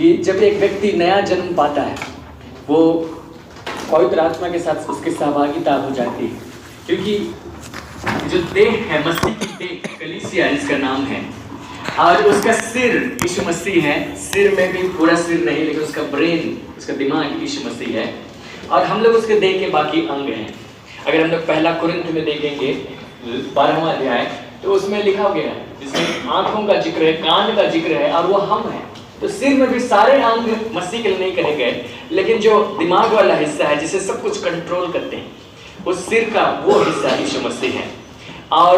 कि जब एक व्यक्ति नया जन्म पाता है वो पवित्र आत्मा के साथ उसकी सहभागिता हो जाती है, क्योंकि जो देह है, मसीह की देह कलीसिया इसका नाम है, और उसका सिर यीशु मसीह है। सिर में भी पूरा सिर नहीं, लेकिन उसका ब्रेन, उसका दिमाग यीशु मसीह है, और हम लोग उसके देह के बाकी अंग हैं। अगर हम लोग पहला कुरिन्थ में देखेंगे 12वां अध्याय, तो उसमें लिखा गया है, जिसमें आंखों का जिक्र है, कान का जिक्र है, और वो हम हैं। तो सिर में भी सारे अंग मसीह के लिए नहीं करे गए, लेकिन जो दिमाग वाला हिस्सा है जिसे सब कुछ कंट्रोल करते हैं, उस सिर का वो हिस्सा यीशु मसीह है। और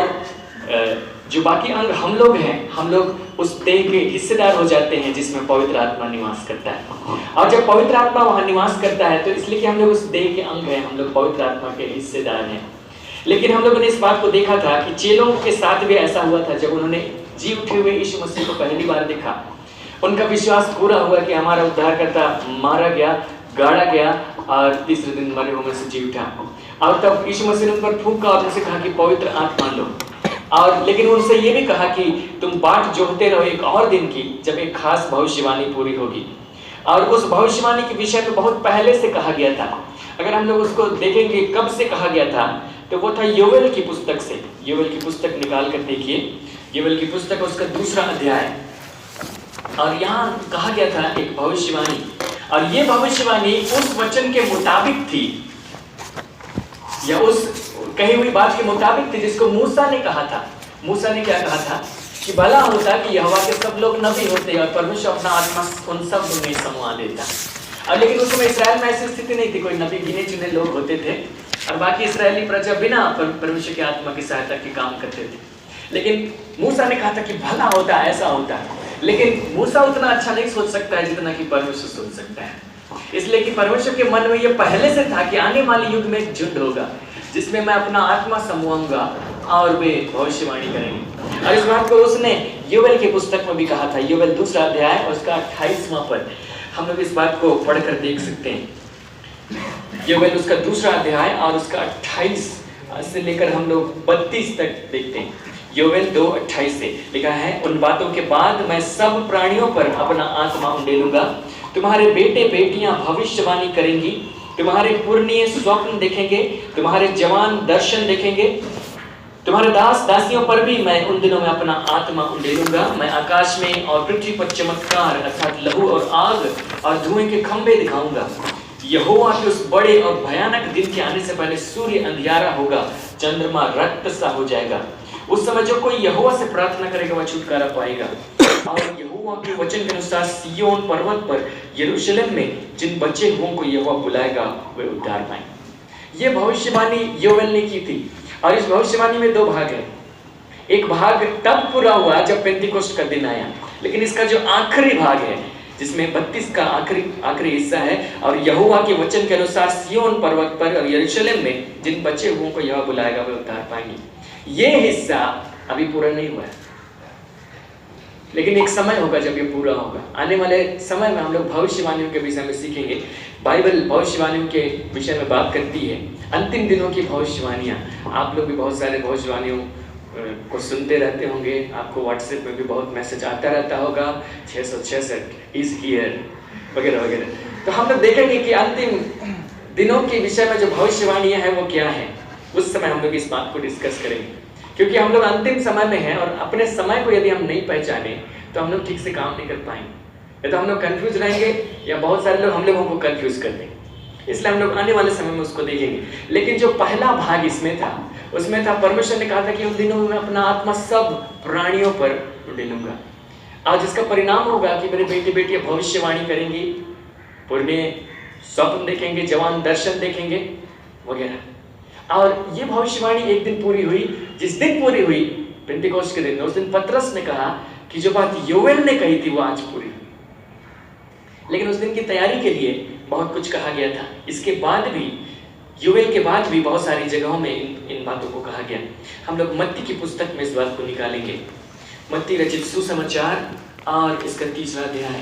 जो बाकी अंग हम लोग हैं, हम लोग उस देह के हिस्सेदार हो जाते हैं जिसमें पवित्र आत्मा निवास करता है। और जब पवित्र आत्मा वहां निवास करता है तो इसलिए कि हम लोग उस देह के अंग हैं, हम लोग पवित्र आत्मा के हिस्सेदार हैं। लेकिन हम लोगों ने इस बात को देखा था कि चेलों के साथ भी ऐसा हुआ था। जब उन्होंने जी उठे हुए यीशु मसीह को पहली बार देखा, उनका विश्वास पूरा हुआ कि हमारा उद्धारकर्ता मारा गया, गाड़ा गया और तीसरे दिन मरे हुए से जी उठा। और तब यीशु मसीह ने उन पर फूंका और उनसे कहा कि पवित्र आत्मा लो। और लेकिन उनसे ये भी कहा कि तुम बाट जोहते रहो एक और दिन की, जब एक खास भविष्यवाणी पूरी होगी। और उस भविष्यवाणी के विषय में बहुत पहले से कहा गया था। अगर हम लोग उसको देखेंगे कब से कहा गया था, तो वो था योवेल की पुस्तक से। योवेल की पुस्तक निकाल कर देखिए, योवेल की पुस्तक उसका 2 अध्याय, और यहाँ कहा गया था एक भविष्यवाणी, और ये भविष्यवाणी उस वचन के मुताबिक थी, या उस कही हुई बात के मुताबिक थी जिसको मूसा ने कहा था। मूसा ने क्या कहा था कि भला होता कि यहोवा के सब लोग नबी होते और परमेश्वर अपना आत्मा उन सब में समवा देता। और लेकिन उस समय इस्राएल में ऐसी स्थिति नहीं थी, कोई नबी गिने चुने लोग होते थे और बाकी इस्राएली प्रजा बिना परमेश्वर की आत्मा की सहायता के काम करते थे। लेकिन मूसा ने कहा था कि भला होता ऐसा होता, लेकिन मूसा उतना अच्छा नहीं सोच सकता है जितना कि परमेश्वर सोच सकता है। इसलिए कि परमेश्वर के मन में ये पहले से था कि आने वाले युग में एक झुंड होगा जिसमें मैं अपना आत्मा समूंगा और वे भविष्यवाणी करेंगे। और इस बात को उसने योवेल की पुस्तक में भी कहा था। योवेल 2 अध्याय और उसका 28वां पद, हम लोग इस बात को पढ़कर देख सकते हैं। योवेल उसका 2 अध्याय और उसका 28 से लेकर हम लोग 32 तक देखते हैं। योवेल 2:28 से लिखा है, उन बातों के बाद मैं सब प्राणियों पर अपना आत्मा उंडेलूंगा, तुम्हारे बेटे बेटियां भविष्यवाणी करेंगी, तुम्हारे पुरनिये स्वप्न देखेंगे, तुम्हारे जवान दर्शन देखेंगे, तुम्हारे दास दासियों पर भी मैं उन दिनों में अपना आत्मा उंडेलूंगा। मैं आकाश में और पृथ्वी पर चमत्कार अर्थात लहू और आग और धुएं के खंभे दिखाऊंगा। यहोवा के उस बड़े और भयानक दिन के आने से पहले सूर्य अंधियारा होगा, चंद्रमा रक्त सा हो जाएगा। उस समय जो कोई यहोवा से प्रार्थना करेगा वह छुटकारा पाएगा। और यहोवा के वचन के अनुसार सिय्योन पर्वत पर यरूशलेम में जिन बचे हुओं को यहोवा बुलाएगा वे उद्धार पाएंगे। ये भविष्यवाणी योवेल ने की थी, और इस भविष्यवाणी में 2 भाग हैं। एक भाग तब पूरा हुआ जब पेंतिकोस्ट का दिन आया, लेकिन इसका जो आखिरी भाग है जिसमें 32 का आखिरी हिस्सा है, और यहोवा के वचन के अनुसार सिय्योन पर्वत पर और यरूशलेम में जिन बचे हुओं को यहोवा बुलाएगा वे उद्धार पाएंगे। ये हिस्सा अभी पूरा नहीं हुआ है, लेकिन एक समय होगा जब ये पूरा होगा। आने वाले समय में हम लोग भविष्यवाणियों के विषय में सीखेंगे। बाइबल भविष्यवाणियों के विषय में बात करती है, अंतिम दिनों की भविष्यवाणियाँ। आप लोग भी बहुत सारे भविष्यवाणियों को सुनते रहते होंगे, आपको व्हाट्सएप में भी बहुत मैसेज आता रहता होगा, 666 इज हियर वगैरह वगैरह। तो हम लोग देखेंगे कि अंतिम दिनों के विषय में जो भविष्यवाणियाँ हैं वो क्या है। उस समय हम लोग इस बात को डिस्कस करेंगे, क्योंकि हम लोग अंतिम समय में हैं और अपने समय को यदि हम नहीं पहचाने तो हम लोग ठीक से काम नहीं कर पाएंगे, या तो हम लोग कंफ्यूज रहेंगे या बहुत सारे लोग हम लोगों को कंफ्यूज कर देंगे। इसलिए हम लोग आने वाले समय में उसको देखेंगे। लेकिन जो पहला भाग इसमें था, उसमें था परमेश्वर ने कहा था कि उन दिनों में मैं अपना आत्मा सब प्राणियों पर उंडेलूंगा, और जिसका परिणाम होगा कि मेरे बेटे बेटियां भविष्यवाणी करेंगी, पुरने स्वप्न देखेंगे, जवान दर्शन देखेंगे वगैरह। और ये भविष्यवाणी एक दिन पूरी हुई। जिस दिन पूरी हुई, पेंतिकोस्त के दिन, उस दिन पतरस ने कहा कि जो बात योवेल ने कही थी वो आज पूरी हुई। लेकिन उस दिन की तैयारी के लिए बहुत कुछ कहा गया था। इसके बाद भी, योवेल के बाद भी बहुत सारी जगहों में इन बातों को कहा गया। हम लोग मत्ती की पुस्तक में इस बात को निकालेंगे। मत्ती रचित सुसमाचार और इसका 3 अध्याय।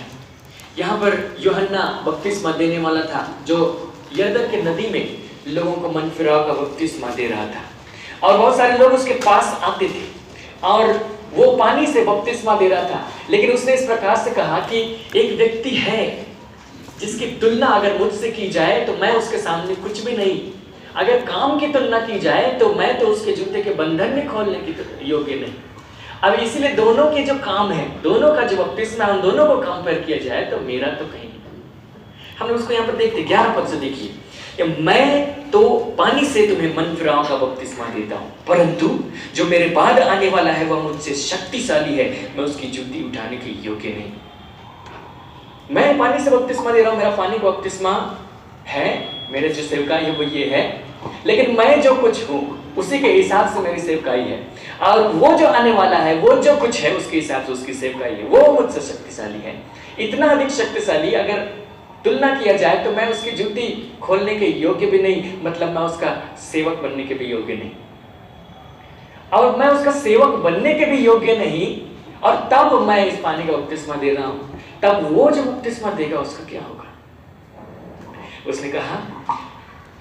यहाँ पर यूहन्ना बपतिस्मा देने वाला था, जो यरदन के नदी में लोगों को मन फिराव का बपतिस्मा दे रहा था, और बहुत सारे लोग उसके पास आते थे और वो पानी से बपतिस्मा दे रहा था, लेकिन उसने इस प्रकार से कहा कि एक व्यक्ति है जिसकी तुलना अगर मुझसे की जाए तो मैं उसके सामने कुछ भी नहीं। अगर काम की तुलना की जाए तो मैं तो उसके जूते के बंधन में खोलने की योग्य नहीं। अब इसीलिए दोनों के जो काम है, दोनों का जो बपतिस्मा, उन दोनों को कंपेयर किया जाए तो मेरा तो कहीं नहीं। हम लोग उसको यहाँ पर देखते 11 पद से देखिए, मैं तो पानी से तुम्हें मन फिराव का बपतिस्मा देता हूं, परंतु जो मेरे बाद आने वाला है वह मुझसे शक्तिशाली है, मैं उसकी जूती उठाने के योग्य नहीं। मैं पानी से बपतिस्मा दे रहा हूं, मेरा पानी का बपतिस्मा है, मेरे जो सेवकाई है वो ये है, लेकिन मैं जो कुछ हूं उसी के हिसाब से मेरी सेवकाई है, और वो जो आने वाला है वो जो कुछ है उसके हिसाब से उसकी सेवकाई है, वो मुझसे शक्तिशाली है। इतना अधिक शक्तिशाली अगर तुलना किया जाए तो मैं उसकी जूती खोलने के योग्य भी नहीं, मतलब मैं उसका सेवक बनने के भी योग्य नहीं। और मैं उसका सेवक बनने के भी योग्य नहीं, और तब मैं इस पानी का बपतिस्मा दे रहा हूं, तब वो जो बपतिस्मा देगा उसका क्या होगा? उसने कहा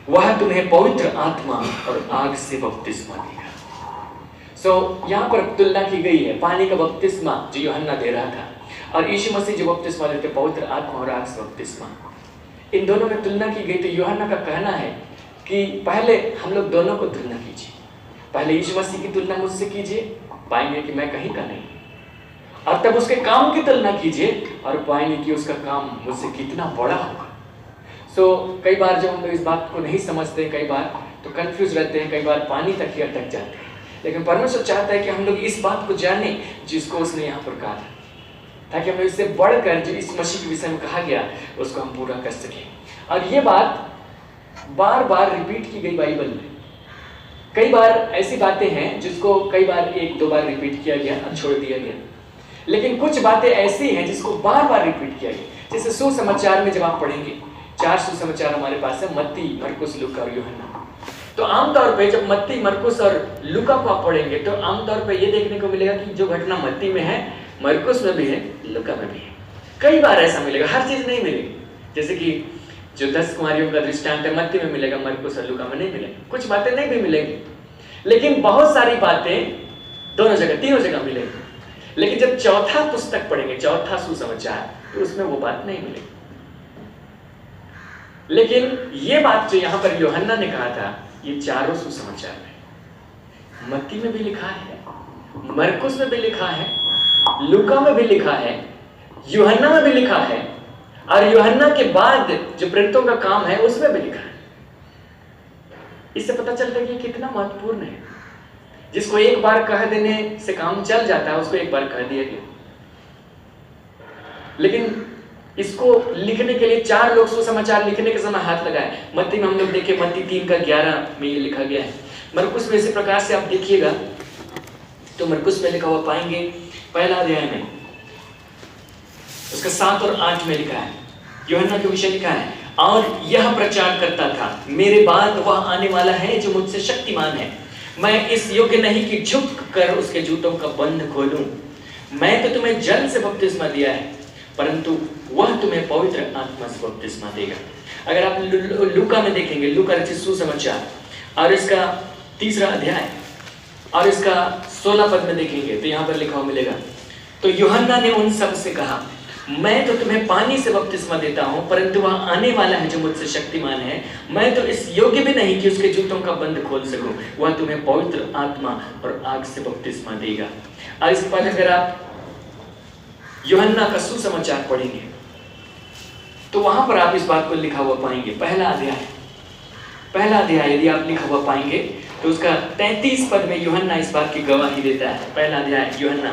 वह तुम्हें पवित्र आत्मा और आग से बपतिस्मा देगा। यहां पर तुलना की गई है पानी का बपतिस्मा जो यूहन्ना दे रहा था, और यीशु मसीह जो बपतिस्मा देते पवित्र आत्मा और आग से बपतिस्मा, इन दोनों में तुलना की गई। तो यूहन्ना का कहना है कि पहले हम लोग दोनों को तुलना कीजिए, पहले यीशु मसीह की तुलना मुझसे कीजिए, पाएंगे कि मैं कहीं का नहीं, और तब उसके काम की तुलना कीजिए और पाएंगे कि उसका काम मुझसे कितना बड़ा होगा। कई बार जब हम लोग इस बात को नहीं समझते, कई बार तो कंफ्यूज रहते हैं, कई बार पानी तक ही अटक जाते हैं, लेकिन परमेश्वर चाहता है कि हम लोग इस बात को जाने जिसको उसने यहाँ पर कहा था, ताकि हम इससे बढ़कर जो इस मसीह के विषय में कहा गया उसको हम पूरा कर सकें। और ये बात बार बार रिपीट की गई बाइबल में। कई बार ऐसी बातें हैं जिसको कई बार 1-2 बार रिपीट किया गया और छोड़ दिया गया, लेकिन कुछ बातें ऐसी हैं जिसको बार बार रिपीट किया गया। जैसे सुसमाचार में जब आप पढ़ेंगे, 4 सुसमाचार हमारे पास है, मत्ती, मरकुस, लूका और यूहन्ना। तो आमतौर पे जब मत्ती, मरकुस और लूका को आप पढ़ेंगे तो आमतौर पे ये देखने को मिलेगा कि जो घटना मत्ती में है, मरकुस में भी है, लूका में भी है। कई बार ऐसा मिलेगा, हर चीज नहीं मिलेगी। जैसे कि जो 10 कुमारियों का दृष्टांत है मत्ती में मिलेगा, मरकुस और लूका में नहीं मिलेगा। कुछ बातें नहीं भी मिलेंगी, लेकिन बहुत सारी बातें दोनों जगह, तीनों जगह मिलेगी। लेकिन जब चौथा पुस्तक पढ़ेंगे, चौथा सुसमाचार, तो उसमें वो बात नहीं मिलेगी। लेकिन ये बात जो यहाँ पर यूहन्ना ने कहा था, ये चारों सुसमाचार में, मत्ती में भी लिखा है, मरकुस में भी लिखा है, लूका में भी लिखा है, यूहन्ना में भी लिखा है, और यूहन्ना के बाद जो प्रेरितों का काम है उसमें भी लिखा है। इससे पता चलता है कि कितना महत्वपूर्ण है। जिसको एक बार कह देने से काम चल जाता है, उसको एक बार कह दिया गया, लेकिन इसको लिखने के लिए 4 लोग सुसमाचार लिखने के समय हाथ लगाए। मत्ती में हम लोग देखें, मत्ती 3:11 में ये लिखा गया है। मरकुस में इसी प्रकार से आप देखिएगा तो मरकुस में लिखा हुआ पाएंगे, पहला अध्याय में उसका 7 और 8 में लिखा है, यूहन्ना के विषय लिखा है, और यह प्रचार करता था, मेरे बाद वह आने वाला है जो मुझसे शक्तिमान है, मैं इस योग्य नहीं कि झुक कर उसके जूतों का बंध खोलूं। मैं तो तुम्हें जल से बपतिस्मा दिया है, परंतु वह तुम्हें पवित्र आत्मा से बपतिस्मा देगा। अगर आप लूका में देखेंगे, लूका रचित सुसमाचार और इसका 3रा अध्याय और इसका 16 पद में देखेंगे तो यहाँ पर लिखा हुआ मिलेगा, तो यूहन्ना ने उन सब से कहा, मैं तो तुम्हें पानी से बपतिस्मा देता हूं, परंतु वह आने वाला है जो मुझसे शक्तिमान है, मैं तो इस योग्य भी नहीं कि उसके जूतों का बंध खोल सकूं, वह तुम्हें पवित्र आत्मा और आग से बपतिस्मा देगा। और इसके बाद अगर आप यूहन्ना का सुसमाचार पढ़ेंगे तो वहां पर आप इस बात को लिखा हुआ पाएंगे। पहला अध्याय यदि आप लिखा हुआ पाएंगे तो उसका 33 पद में यूहन्ना इस बात की गवाही देता है। पहला अध्याय यूहन्ना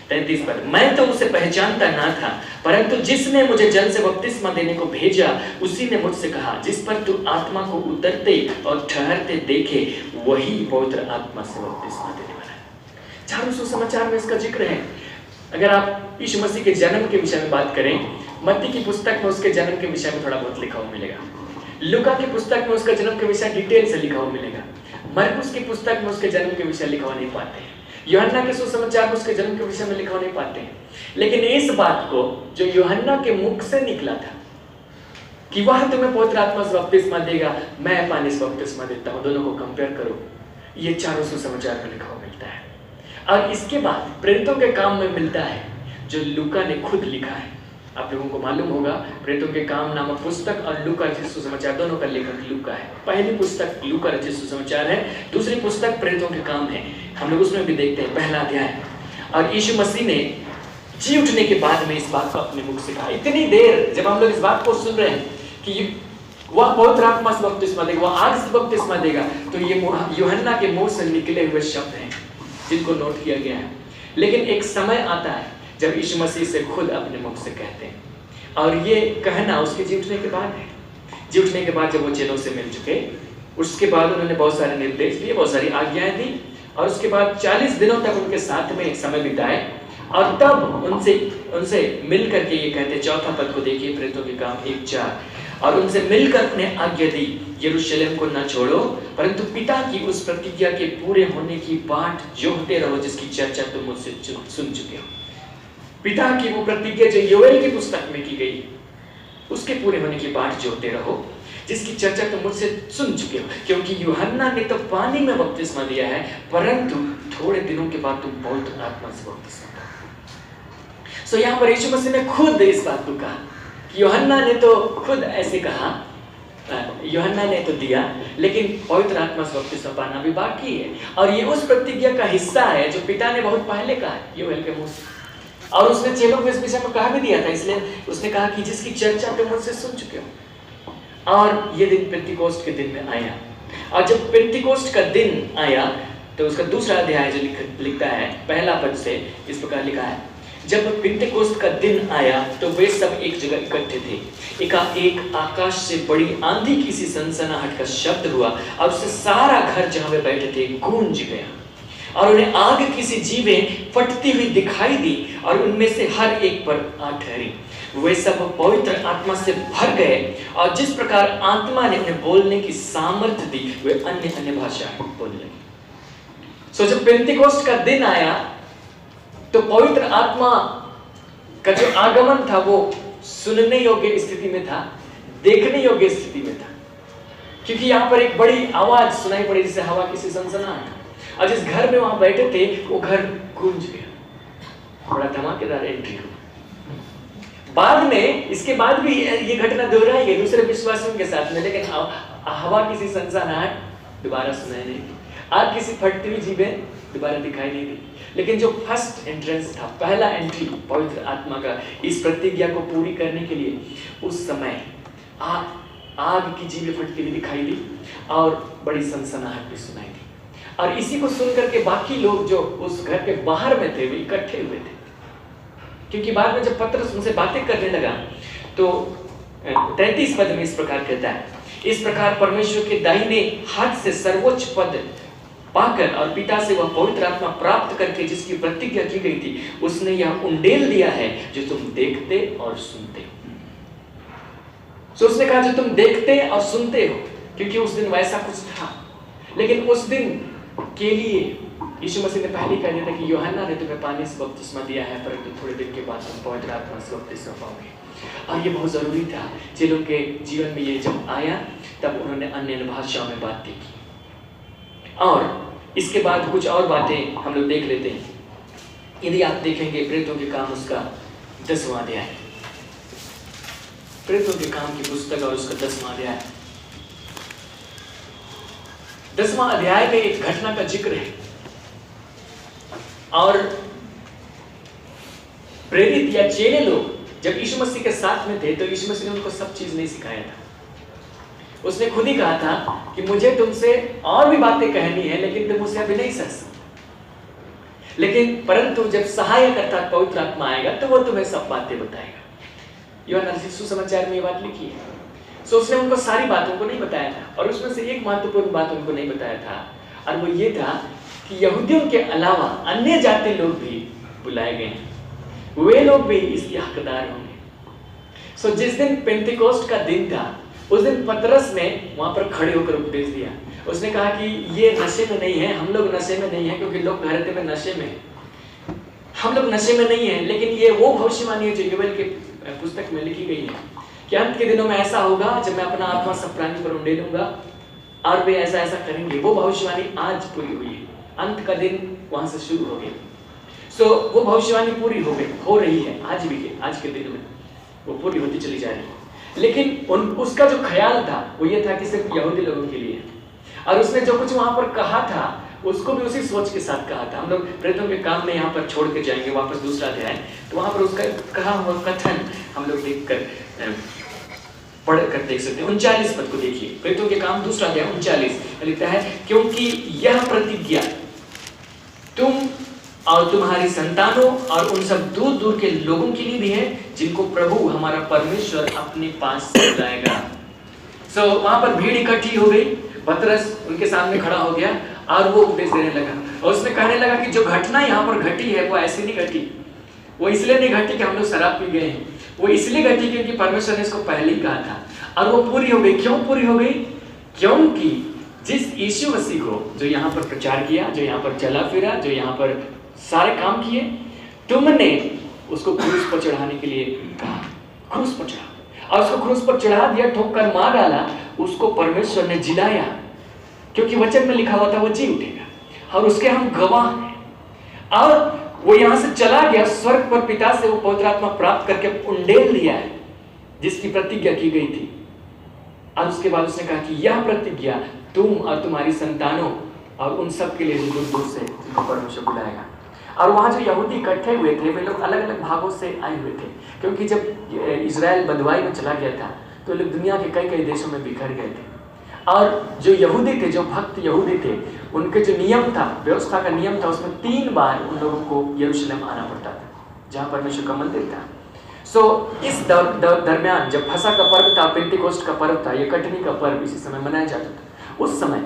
33 पद, मैं तो उसे पहचानता ना था, परंतु जिसने मुझे जल से बपतिस्मा देने को भेजा उसी ने मुझसे कहा, जिस पर तू आत्मा को उतरते और ठहरते देखे वही पवित्र आत्मा से बपतिस्मा देने वाला है। 4 सुसमाचार में इसका जिक्र है। अगर आप यीशु मसीह के जन्म के विषय में बात करें, मत्ती की पुस्तक में उसके जन्म के विषय में थोड़ा बहुत लिखा हुआ मिलेगा, लूका की पुस्तक में उसका जन्म के विषय डिटेल से लिखा हुआ मिलेगा, मरकुस की पुस्तक में उसके जन्म के विषय लिखा हुआ नहीं पाते हैं, यूहन्ना के सुसमाचार में उसके जन्म के विषय में लिखा हुआ नहीं पाते हैं। लेकिन इस बात को जो यूहन्ना के मुख से निकला था कि वह तुम्हें पवित्र आत्मा से बपतिस्मा देगा, मैं पानी से बपतिस्मा देता हूं, दोनों को कंपेयर करो, ये 4 सुसमाचार में लिखा हुआ मिलता है। और इसके बाद प्रेरितों के काम में मिलता है जो लूका ने खुद लिखा है। आप लोगों को मालूम होगा प्रेरितों के काम नामक पुस्तक और लूका रचित सुसमाचार दोनों का लेखक लूका है। पहली पुस्तक लूका रचित सुसमाचार है, दूसरी पुस्तक प्रेरितों के काम है। हम लोग उसमें भी देखते हैं पहला अध्याय। और यीशु मसीह ने जी उठने के बाद में इस बात को अपने मुख से कहा। इतनी देर जब हम लोग इस बात को सुन रहे हैं कि वह पवित्र आत्मा से बपतिस्मा देगा, वह आग से बपतिस्मा देगा, तो ये यूहन्ना के मुंह से निकले हुए शब्द हैं जिनको नोट किया गया है। लेकिन एक समय आता है जब यीशु मसीह से खुद अपने मुख से कहते हैं, और ये कहना उसके जी उठने के बाद है। जी उठने के बाद जब वो चेलों से मिल चुके, उसके बाद उन्होंने बहुत सारे निर्देश दिए, बहुत सारी आज्ञाएं दी, और उसके बाद 40 दिनों तक उनके साथ में समय बिताए, और तब उनसे मिल करके ये कहते, चौथा पद को देखिए प्रेरितों के काम 1:4, और उनसे मिलकर उन्हें आज्ञा दी, यरूशलेम को न छोड़ो, परंतु पिता की उस प्रतिज्ञा के पूरे होने की बाट जोहते रहो जिसकी चर्चा तुम मुझसे सुन चुके हो। पिता की वो प्रतिज्ञा जो योएल की पुस्तक में की गई, उसके पूरे होने की बाट जोहते रहो जिसकी चर्चा तुम मुझसे सुन चुके हो, क्योंकि यूहन्ना ने तो पानी में बपतिस्मा दिया है, परंतु थोड़े दिनों के बाद तुम पवित्र आत्मा से बपतिस्मा दोगे। सो यहाँ पर यीशु मसीह ने खुद इस बात को कहा। यूहन्ना ने तो खुद ऐसे कहा, यूहन्ना ने तो दिया, लेकिन पवित्र आत्मा से बपतिस्मा पाना भी बाकी है, और ये उस प्रतिज्ञा का हिस्सा है जो पिता ने बहुत पहले कहा योएल के मुंह से, और उसने चेलों को इस विषय में कहा भी दिया था। इसलिए उसने कहा कि जिसकी चर्चा तुम मुझसे सुन चुके हो। और ये दिन पेंतीकोस्ट के दिन में आया, और जब पेंतीकोस्ट का दिन आया तो उसका दूसरा अध्याय जो लिखता है पहला पद से इस प्रकार लिखा है, जब पेंतीकोस्ट का दिन आया तो वे सब एक जगह इकट्ठे थे। एकाएक आकाश से बड़ी आंधी की सी सनसनाहट का शब्द हुआ, और उससे सारा घर जहां वे बैठे थे गूंज गया, और उन्हें आग की सी जीवें फटती हुई दिखाई दी, और उनमें से हर एक पर आ ठहरी। वे सब पवित्र आत्मा से भर गए, और जिस प्रकार आत्मा ने उन्हें बोलने की सामर्थ्य दी, वे अन्य अन्य भाषाएं बोलने लगे। सो जब पेंतीकोस्ट का दिन आया तो पवित्र आत्मा का जो आगमन था वो सुनने योग्य स्थिति में था, देखने योग्य स्थिति में था, क्योंकि यहाँ पर एक बड़ी आवाज सुनाई पड़ी जिसे हवा की सी सनसनाहट, और जिस घर में वहां बैठे थे वो घर गूंज गया। बड़ा धमाकेदार एंट्री हुई। बाद में इसके बाद भी ये घटना दोहराई गई दूसरे विश्वासियों के साथ में, लेकिन हवा की सी सनसनाहट दोबारा सुनाई नहीं दी, आग की सी फटती हुई जीवें दोबारा दिखाई नहीं दी। लेकिन जो फर्स्ट एंट्रेंस था, पहला एंट्री पवित्र आत्मा का इस प्रतिज्ञा को पूरी करने के लिए, उस समय आग की जीवें फटती हुई दिखाई दी और बड़ी सनसनाहट भी सुनाई दी। और इसी को सुन करके बाकी लोग जो उस घर के बाहर में थे वे इकट्ठे हुए थे, क्योंकि बाद में जब पतरस उनसे बातें करने लगा तो 33 पद में इस प्रकार कहता है, इस प्रकार परमेश्वर के दाहिने हाथ से सर्वोच्च पद पाकर और पिता से वह पवित्र आत्मा प्राप्त करके जिसकी प्रतिज्ञा की गई थी, उसने यह उंडेल दिया है जो तुम देखते और सुनते हो। सो उसने कहा जो तुम देखते और सुनते हो, क्योंकि उस दिन वैसा कुछ था, लेकिन उस दिन के लिए यीशु मसीह ने पहले कह दिया था कि यूहन्ना ने तुम्हें पानी से बपतिस्मा दिया है, परंतु थोड़े दिन के बाद तुम पवित्र आत्मा से बपतिस्मा पाओगे। और ये बहुत जरूरी था चेलों के जीवन में। ये जब आया तब उन्होंने अन्य भाषाओं में बातें की, और इसके बाद कुछ और बातें हम लोग देख लेते हैं। यदि आप देखेंगे प्रेरितों के काम उसका 10वां अध्याय, प्रेरितों के काम की पुस्तक और उसका 10वां अध्याय, 10वां अध्याय में एक घटना का जिक्र है, और प्रेरित या चेले लोग जब यीशु मसीह के साथ में थे तो यीशु मसीह ने उनको सब चीज नहीं सिखाया था। उसने खुद ही कहा था कि मुझे तुमसे और भी बातें कहनी है, लेकिन तुम मुझसे अभी नहीं सह सकते, लेकिन परंतु जब सहायक अर्थात पवित्र आत्मा आएगा तो वो तुम्हें सब बातें बताएगा। यूहन्ना रचित सुसमाचार में ये बात लिखी है। सो उसने उनको सारी बातों को नहीं बताया था, और उसमें से एक महत्वपूर्ण बात उनको नहीं बताया था, और वो ये था कि यहूदियों के अलावा अन्य जाति लोग भी बुलाए गए हैं, वे लोग भी इसके हकदार होंगे। सो जिस दिन पेंतीकोस्ट का दिन था उस दिन पतरस ने वहां पर खड़े होकर उपदेश दिया। उसने कहा कि ये नशे में नहीं है, हम लोग नशे में नहीं है, क्योंकि लोग कह रहे थे मैं नशे में, हम लोग नशे में नहीं है, लेकिन ये वो भविष्यवाणी है जो योएल के पुस्तक में लिखी गई है कि अंत के दिनों में ऐसा होगा जब मैं अपना आत्मा सब प्राणी पर उंडेलूंगा और वे ऐसा ऐसा करेंगे। वो भविष्यवाणी आज पूरी हुई है, अंत का दिन वहां से शुरू हो गया। सो वो भविष्यवाणी पूरी हो गई, हो रही है आज भी है, आज के दिन में वो पूरी होती चली जा रही है। लेकिन उसका जो ख्याल था वो ये था कि सिर्फ यहूदी लोगों के लिए, और उसने जो कुछ वहां पर कहा था उसको भी उसी सोच के साथ कहा था। हम लोग प्रेतों के काम में यहाँ पर छोड़ के जाएंगे वापस दूसरा अध्याय, तो वहां पर उसका कहा हुआ कथन हम लोग देखकर पढ़ कर देख सकते हैं। 39 पद को देखिए, प्रेतों के काम दूसरा अध्याय 39 लिखता है, क्योंकि यह प्रतिज्ञा तुम और तुम्हारी संतानों और उन सब दूर दूर के लोगों के लिए भी है जिनको प्रभु हमारा परमेश्वर अपने पास लाएगा। सो वहां पर भीड़ इकट्ठी हो गई, पतरस उनके सामने खड़ा हो गया और वो उपदेश देने लगा, और उसने कहने लगा कि जो घटना यहाँ पर घटी है वो ऐसी नहीं घटी, वो इसलिए नहीं घटी कि हम लोग शराब पी गए हैं, वो इसलिए घटी क्योंकि परमेश्वर ने इसको पहले ही कहा था, और वो पूरी हो गई। क्यों पूरी हो गई? क्योंकि जिस यीशु मसीह को जो यहाँ पर प्रचार किया, जो यहाँ पर चला फिरा, जो यहाँ पर सारे काम किए, तुमने उसको क्रूस पर चढ़ाने के लिए कहा, क्रूस पर चढ़ा, और उसको क्रूस पर चढ़ा दिया, ठोक कर मार डाला, उसको परमेश्वर ने जिलाया, क्योंकि वचन में लिखा हुआ था वो जी उठेगा, और उसके हम गवाह हैं। और वो यहां से चला गया, स्वर्ग पर पिता से वो पवित्र आत्मा प्राप्त करके उंडेल लिया है जिसकी प्रतिज्ञा की गई थी। और उसके बाद उसने कहा कि यह प्रतिज्ञा तुम और तुम्हारी संतानों और उन सब के लिए जो दूर दूर से जिनको परमेश्वर बुलाएगा। और वहाँ जो यहूदी इकट्ठे हुए थे वे लोग अलग अलग भागों से आए हुए थे, क्योंकि जब इजराइल बंधुआई में चला गया था तो लोग दुनिया के कई कई देशों में बिखर गए थे। और जो यहूदी थे, जो भक्त यहूदी थे, उनके जो नियम था, व्यवस्था का नियम था, उसमें 3 बार उन लोगों को यरूशलेम आना पड़ता था जहाँ परमेश्वर का मंदिर था। सो इस दरमियान जब फसह का पर्व था, पेंटिकोस्ट का पर्व था, ये कटनी का पर्व इसी समय मनाया जाता था, उस समय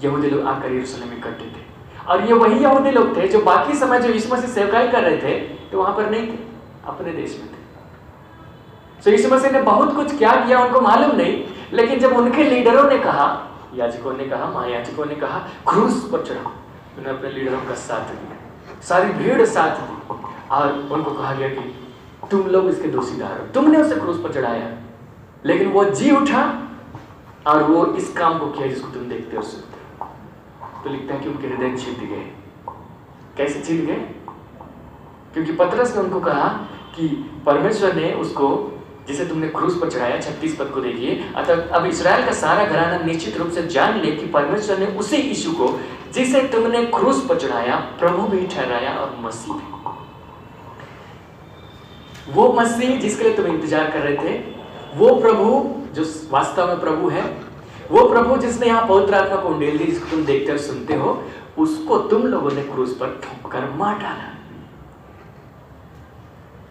यहूदी लोग आकर यरूशलेम में इकट्ठे थे। और ये वही यहूदी लोग थे जो बाकी समय जो यीशु मसीह सेवकाई कर रहे थे तो वहां पर नहीं थे, अपने देश में थे। सो यीशु मसीह ने बहुत कुछ क्या किया उनको मालूम नहीं, लेकिन जब उनके लीडरों ने कहा, याजकों ने कहा, महायाजकों ने कहा क्रूस पर चढ़ो, उन्होंने अपने लीडरों का साथ दिया, सारी भीड़ साथ दी, और उनको कहा गया कि तुम लोग इसके दोषीदार हो, तुमने उसे क्रूस पर चढ़ाया, लेकिन वो जी उठा और वो इस काम को किया जिसको तुम देखते हो सुनते हो। तो लिखता है कि उनके हृदय छिद गए। कैसे छिद गए? क्योंकि पतरस ने उनको कहा कि परमेश्वर ने उसको जिसे तुमने क्रूस पर चढ़ाया, 36 पद को देखिए, अतः अब इस्राएल का सारा घराना निश्चित रूप से जान ले कि परमेश्वर ने उसी यीशु को जिसे तुमने क्रूस पर चढ़ाया प्रभु भी ठहराया और मसीह भी। वो मसीह जिसके लिए तुम इंतजार कर रहे थे, वो प्रभु जो वास्तव में प्रभु है, वो प्रभु जिसने यहाँ पवित्र आत्मा को उंडेल दी, जिसको तुम देखते और सुनते हो, उसको तुम लोगों ने क्रूस पर ठोक कर मार डाला।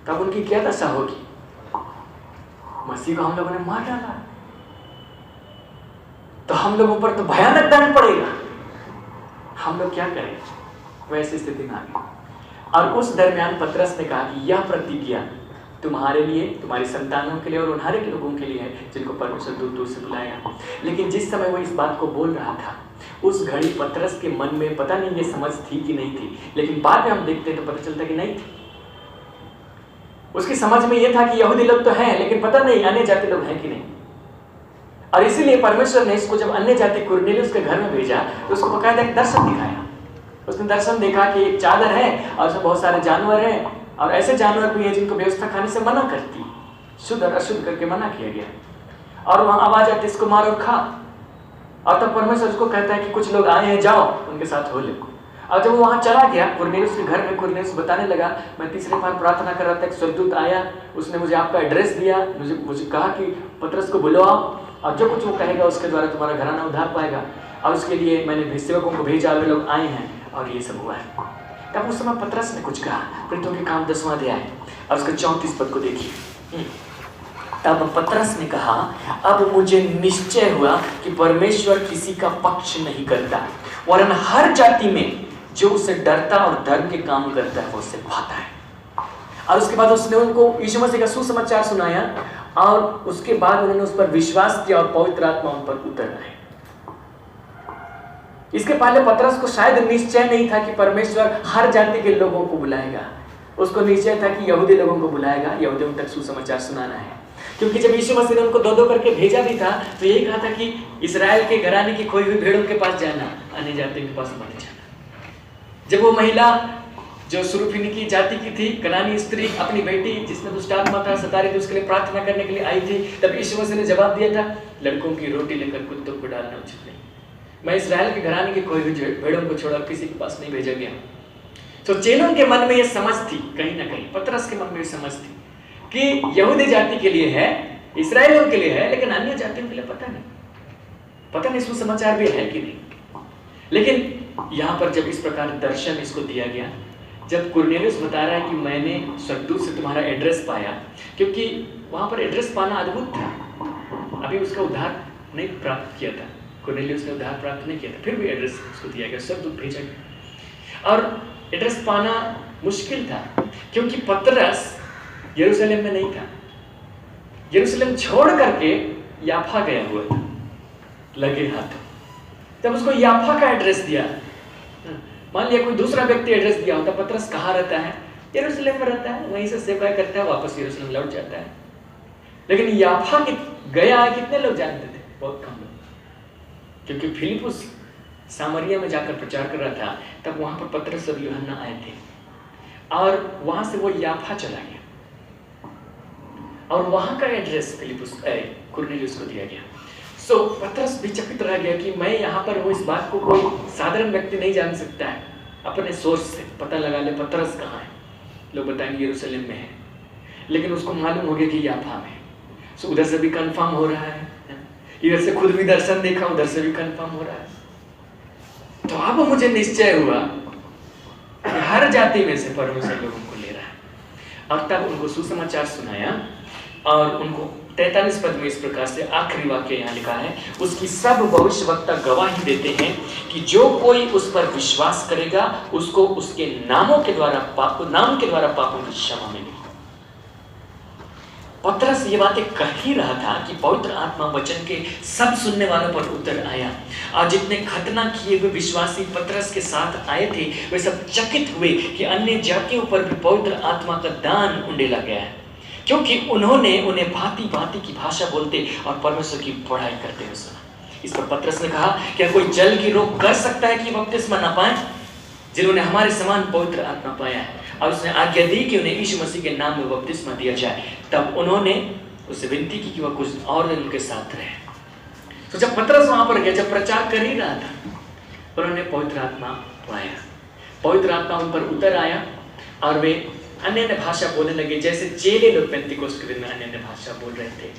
तब उनकी क्या दशा होगी? मसीह को हम लोगों ने मार डाला तो हम लोगों पर तो भयानक दंड पड़ेगा, हम लोग क्या करें? वैसी स्थिति में आ गए। और उस दरमियान पतरस ने कहा कि यह प्रतिज्ञा तुम्हारे लिए, तुम्हारी संतानों के लिए और उन हर एक लोगों के लिए है जिनको परमेश्वर दूर दूर से बुलाएगा। लेकिन जिस समय वो इस बात को बोल रहा था, उस घड़ी पतरस के मन में पता नहीं ये समझ थी कि नहीं थी, लेकिन बाद में हम देखते तो पता चलता कि नहीं थी। उसकी समझ में यह था कि यहूदी लोग तो हैं, लेकिन पता नहीं अन्य जाति लोग हैं कि नहीं। और इसीलिए परमेश्वर ने इसको जब अन्य जाति कुरनेलियुस के घर में भेजा तो उसको बकायदा एक दर्शन दिखाया। उसने दर्शन देखा कि एक चादर है और उसमें बहुत सारे जानवर हैं, और ऐसे जानवर भी हैं जिनको व्यवस्था खाने से मना करती, शुद्ध और अशुद्ध करके मना किया गया। और वहां आवाज आती, इसको मार और खा। और तब परमेश्वर उसको कहता है कि कुछ लोग आए हैं, जाओ उनके साथ हो ले। और जब वो वहां चला गया कुरनेलियुस के घर में, कुरनेलियुस बताने लगा, मैं तीसरे बार प्रार्थना कर रहा था, एक स्वर्गदूत आया, उसने मुझे आपका एड्रेस दिया, मुझे कहा कि पतरस को बुलाओ और जो कुछ वो कहेगा उसके द्वारा तुम्हारा घराना उधार पाएगा, और उसके लिए मैंने सेवकों को भेजा, वे लोग आए हैं और ये सब हुआ है। तब उस समय पतरस ने कुछ कहा, प्रेरितों के काम 10वां अध्याय और उसके 34 पद को देखिए। तब पतरस ने कहा, अब मुझे निश्चय हुआ कि परमेश्वर किसी का पक्ष नहीं करता, वरन हर जाति में जो उसे डरता और धर्म के काम करता है वो उसे पाता है। और उसके बाद उसने उनको यीशु मसीह का सुसमाचार सुनाया, और उसके बाद उन्होंने उस पर विश्वास किया और पवित्र आत्मा उन पर उतर आए। इसके पहले पतरस को शायद निश्चय नहीं था कि परमेश्वर हर जाति के लोगों को बुलाएगा। उसको निश्चय था कि यहूदी लोगों को बुलाएगा, यहूदियों तक सुसमाचार सुनाना है। क्योंकि जब यीशु मसीह ने उनको 2-2 करके भेजा भी था तो यही कहा था कि इस्राएल के घराने की खोई हुई भेड़ों के पास जाना, अन्य जातियों के पास मत जाना। जब वो महिला जो सुरूफिनिकी जाति की थी, कनानी स्त्री, अपनी बेटी जिसमें दुष्टात्मा था सता रही थी, उसके लिए प्रार्थना करने के लिए आई थी, तब यीशु मसीह ने जवाब दिया था, लड़कों की रोटी लेकर कुत्तों को डालना उचित नहीं। मैं इस्राएल के घराने के कोई भी भेड़ों को छोड़ा किसी के पास नहीं भेजा गया। तो चेलों के मन में ये समझ थी, कहीं ना कहीं पतरस के मन में ये समझ थी कि यहूदी जाति के लिए है, इस्राएलियों के लिए है, लेकिन अन्य जातियों के लिए पता नहीं सुसमाचार भी है कि नहीं। लेकिन यहाँ पर जब इस प्रकार दर्शन इसको दिया गया, जब कुरनेलियुस बता रहा है कि मैंने स्वर्गदूत से तुम्हारा एड्रेस पाया, क्योंकि वहाँ पर एड्रेस पाना अद्भुत था, अभी उसका उद्धार नहीं प्राप्त किया था, कुरनेलियुस ने उद्धार प्राप्त नहीं किया था, फिर भी एड्रेस उसको दिया गया, स्वर्गदूत भेजा गया। और एड्रेस पाना मुश्किल था क्योंकि पतरस यरूशलेम में नहीं था, यरूशलेम छोड़ करके याफा गया हुआ था लगे हाथों। जब उसको याफा का एड्रेस दिया, मान लिया कोई दूसरा व्यक्ति एड्रेस दिया होता, पतरस कहाँ रहता है, यरूशलेम में रहता है, वहीं से सेवा करता है, वापस यरूशलेम लौट जाता है। लेकिन याफा गया कितने लोग जानते थे? बहुत कम लोग, क्योंकि फिलिपुस सामरिया में जाकर प्रचार कर रहा था, तब वहां पर पतरस और यूहन्ना आए थे और वहां से वो याफा चला गया और वहां का एड्रेस फिलिपुस कुरनेलियुस को दिया गया। सो पतरस भी चकित रह गया कि मैं यहाँ पर हूँ, इस बात को कोई साधारण व्यक्ति नहीं जान सकता है। अपने सोर्स से पता लगा ले पतरस कहाँ है, लोग बताएंगे यरूशलेम में है, लेकिन उसको मालूम हो गया कि याफा में। सो उधर से भी कंफर्म हो रहा है, इधर से खुद भी दर्शन देखा, उधर से भी कंफर्म हो रहा है। तो अब मुझे निश्चय हुआ कि हर जाति में से परमेश्वर लोगों को ले रहा है। और तब उनको सुसमाचार सुनाया और उनको 43 पद में इस प्रकार से आखिरी वाक्य यहाँ लिखा है, उसकी सब भविष्यवक्ता गवाही देते हैं कि जो कोई उस पर विश्वास करेगा उसको उसके नाम के द्वारा पापों की क्षमा मिलेगी। पतरस ये बातें कह ही रहा था कि पवित्र आत्मा वचन के सब सुनने वालों पर उतर आया और जितने खतना किए हुए विश्वासी पतरस के साथ आए थे वे सब चकित हुए कि अन्य जातियों पर भी पवित्र आत्मा का दान उंडेला गया है, क्योंकि उन्होंने उन्हें भांति भांति की भाषा बोलते और परमेश्वर की पढ़ाई करते हुए सुना। इस पर पतरस ने कहा, क्या कोई जल की रोक कर सकता है कि बपतिस्मा न पाए जिन्होंने हमारे समान पवित्र आत्मा पाया है? और उसने आज्ञा दी कि उन्हें यीशु मसीह के नाम में बपतिस्मा दिया जाए। तब उन्होंने उससे विनती की कि वह कुछ और दिन उनके साथ रहे। तो जब पतरस वहां पर गया, जब प्रचार कर ही रहा था, उन्होंने पवित्र आत्मा पाया, पवित्र आत्मा उन पर उतर आया और वे अन्य भाषा बोलने लगे, जैसे चेले लोग पेंतीकोस्त के दिन में अन्य भाषा बोल रहे थे।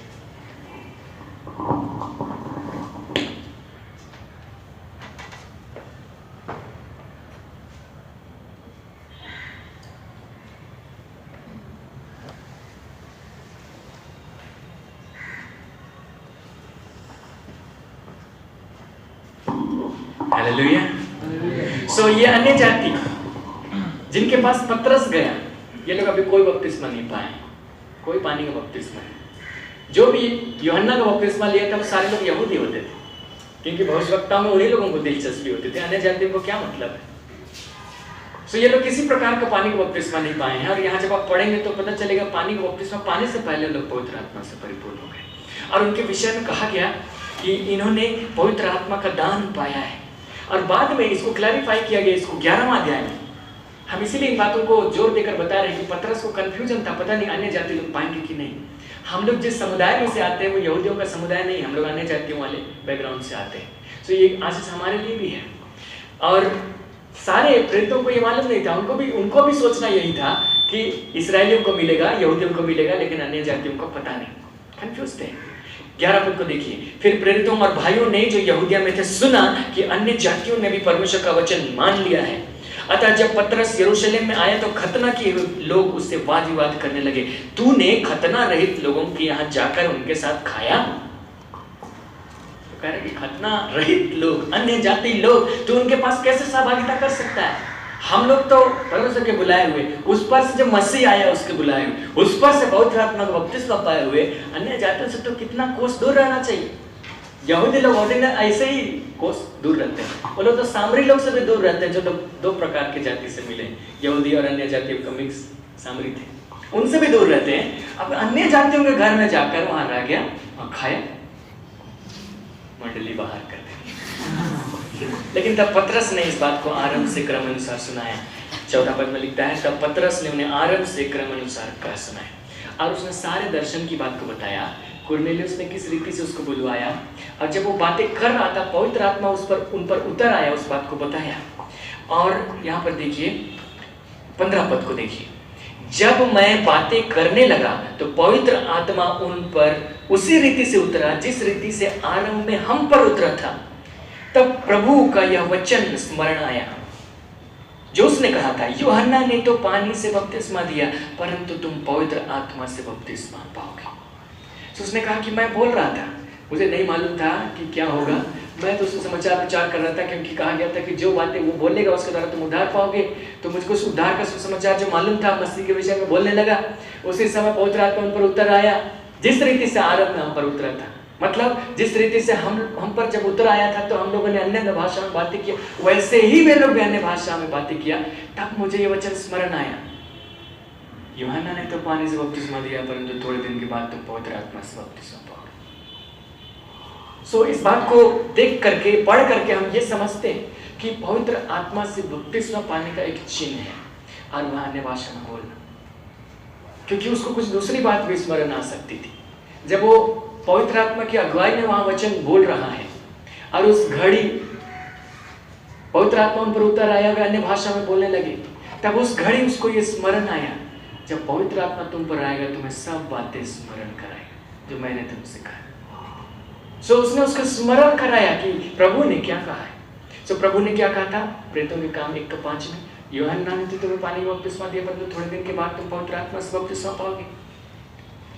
हालेलुया। सो ये अन्य जाति जिनके पास पतरस गया, ये लोग अभी कोई बपतिस्मा नहीं पाए, कोई पानी का बपतिस्मा नहीं। जो भी यूहन्ना का बपतिस्मा लिया था वो सारे लोग यहूदी होते थे, क्योंकि भविष्यवक्ताओं में उन्हीं लोगों को दिलचस्पी होती थी, अन्य जातियों को क्या मतलब है। सो ये लोग किसी प्रकार का पानी का बपतिस्मा नहीं पाए हैं। और यहाँ जब आप पढ़ेंगे तो पता चलेगा पानी का बपतिस्मा पाने से पहले लोग पवित्र आत्मा से परिपूर्ण हो गए। और उनके विषय में कहा गया कि इन्होंने पवित्र आत्मा का दान पाया है। और बाद में इसको क्लैरिफाई किया गया, इसको 11वां अध्याय में। हम इसीलिए इन बातों को जोर देकर बता रहे हैं कि पतरस को कंफ्यूजन था, पता नहीं अन्य जाति लोग पाएंगे कि नहीं। हम लोग जिस समुदाय में से आते हैं वो यहूदियों का समुदाय नहीं, हम लोग अन्य जातियों वाले बैकग्राउंड से आते हैं। तो ये आशीष हमारे लिए भी है। और सारे प्रेरितों को ये मालूम नहीं था, उनको भी सोचना यही था कि इस्राएलियों को मिलेगा, यहूदियों को मिलेगा, लेकिन अन्य जातियों को पता नहीं, कंफ्यूज थे। 11 पद को देखिए, फिर प्रेरितों और भाइयों ने जो यहूदिया में थे सुना कि अन्य जातियों ने भी परमेश्वर का वचन मान लिया है। अतः जब पतरस यरूशलेम में आया तो खतना किए हुए लोग उससे वाद विवाद करने लगे, तूने खतना रहित लोगों के यहाँ जाकर उनके साथ खाया? तो कह रहे कि खतना रहित लोग, अन्य जाति लोग, तू उनके पास कैसे सहभागिता कर सकता है? हम लोग तो परमेश्वर के बुलाए हुए, उस पर से जब मसीह आया उसके बुलाए हुए, उस पर से पवित्र आत्मा का बपतिस्मा पाए हुए, अन्य जातियों से तो कितना कोस दूर रहना चाहिए। यहूदी लोग ऐसे ही कोस दूर रहते हैं, वो लोग तो सामरी लोग से भी दूर रहते हैं, जो दो प्रकार के जाति से मिले, यहूदी और अन्य जातियों का मिक्स सामरी थे, उनसे भी दूर रहते हैं। अब अन्य जातियों के घर में जाकर वहां रह गया और खाया, मंडली बाहर कर दी। लेकिन तब पतरस ने इस बात को आरंभ से क्रम अनुसार सुनाया। 14 पद में लिखता है, तब पतरस ने उन्हें आरंभ से क्रम अनुसार कह सुनाया और उसने सारे दर्शन की बात को बताया। कुरनेलियुस ने किस रीति से उसको बुलवाया और जब वो बातें कर रहा था पवित्र आत्मा उन पर उतर आया, उस बात को बताया। और यहाँ पर देखिए 15 पद को देखिए, जब मैं बातें करने लगा तो पवित्र आत्मा उन पर उसी रीति से उतरा जिस रीति से आरंभ में हम पर उतरा था। तब प्रभु का यह वचन स्मरण आया जो उसने कहा था, यूहन्ना ने तो पानी से बपतिस्मा दिया परंतु तुम पवित्र आत्मा से बपतिस्मा पाओगे। तो उसने कहा कि मैं बोल रहा था, मुझे नहीं मालूम था कि क्या होगा, मैं तो उससे समाचार प्रचार कर रहा था क्योंकि कहा गया था कि जो बातें वो बोलेगा उसके द्वारा तुम उद्धार पाओगे। तो मुझको उस उद्धार का समाचार जो मालूम था मसीह के विषय में बोलने लगा। उसी समय पवित्र आत्मा उन पर उतर आया जिस रीति से आरंभ में हम पर उतरा था। मतलब जिस रीति से हम पर जब उतर आया था तो हम लोगों ने अन्य भाषा में बातें किया, वैसे ही वे लोग भी अन्य भाषा में बातें किया। तब मुझे ये वचन स्मरण आया, यूहन्ना ने तो पानी से बपतिस्मा दिया परंतु थोड़े दिन के बाद तुम पवित्र आत्मा से बपतिस्मा पाओगे। सो इस बात को देख करके पढ़ करके हम ये समझते हैं कि पवित्र आत्मा से बपतिस्मा पाने का एक चिन्ह है और वह अन्य भाषा में बोलना, क्योंकि उसको कुछ दूसरी बात भी स्मरण आ सकती थी। जब वो पवित्र आत्मा की अगुवाई में वहां वचन बोल रहा है और उस घड़ी पवित्र आत्मा उन पर उतर आया, वे अन्य भाषा में बोलने लगे, तब उस घड़ी उसको ये स्मरण आया, जब पवित्र आत्मा तुम पर आएगा तुम्हें सब बातें स्मरण कराएगा जो मैंने तुमसे कहा। सो उसने उसको स्मरण कराया कि प्रभु ने क्या कहा है। सो प्रभु ने क्या कहा था, प्रेरितों के काम 1:5 में, यूहन्ना ने तो तुम्हें पानी में बपतिस्मा दिया परंतु थोड़े दिन के बाद तुम पवित्र आत्मा से बपतिस्मा पाओगे।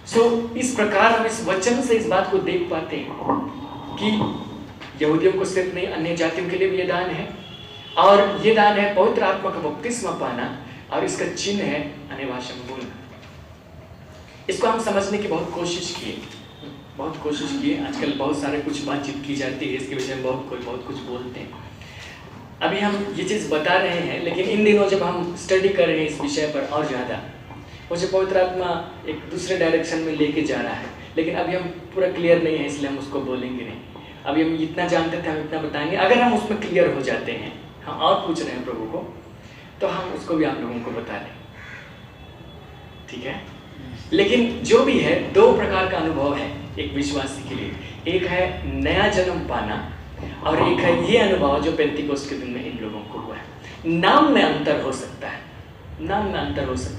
सो इस प्रकार हम इस वचन से इस बात को देख पाते हैं कि यहूदियों को सिर्फ नहीं, अन्य जातियों के लिए भी ये दान है और ये दान है पवित्र आत्मा का बपतिस्मा पाना और इसका चिन्ह है अन्य भाषा में बोलना। इसको हम समझने की बहुत कोशिश किए। आजकल बहुत सारे कुछ बातचीत की जाती है इसके विषय में, बहुत कुछ बोलते हैं। अभी हम ये चीज़ बता रहे हैं, लेकिन इन दिनों जब हम स्टडी कर रहे हैं इस विषय पर और ज़्यादा, मुझे पवित्र आत्मा एक दूसरे डायरेक्शन में लेके जा रहा है, लेकिन अभी हम पूरा क्लियर नहीं है इसलिए हम उसको बोलेंगे नहीं। अभी हम इतना जानते थे हम इतना बताएंगे। अगर हम उसमें क्लियर हो जाते हैं, हम और पूछ रहे हैं प्रभु को, तो हम उसको भी आप लोगों को बता दें, ठीक है। लेकिन जो भी है, 2 प्रकार का अनुभव है एक विश्वासी के लिए। एक है नया जन्म पाना और एक है ये अनुभव जो पेंतीकोस्त के दिन में इन लोगों को हुआ है। नाम में अंतर हो सकता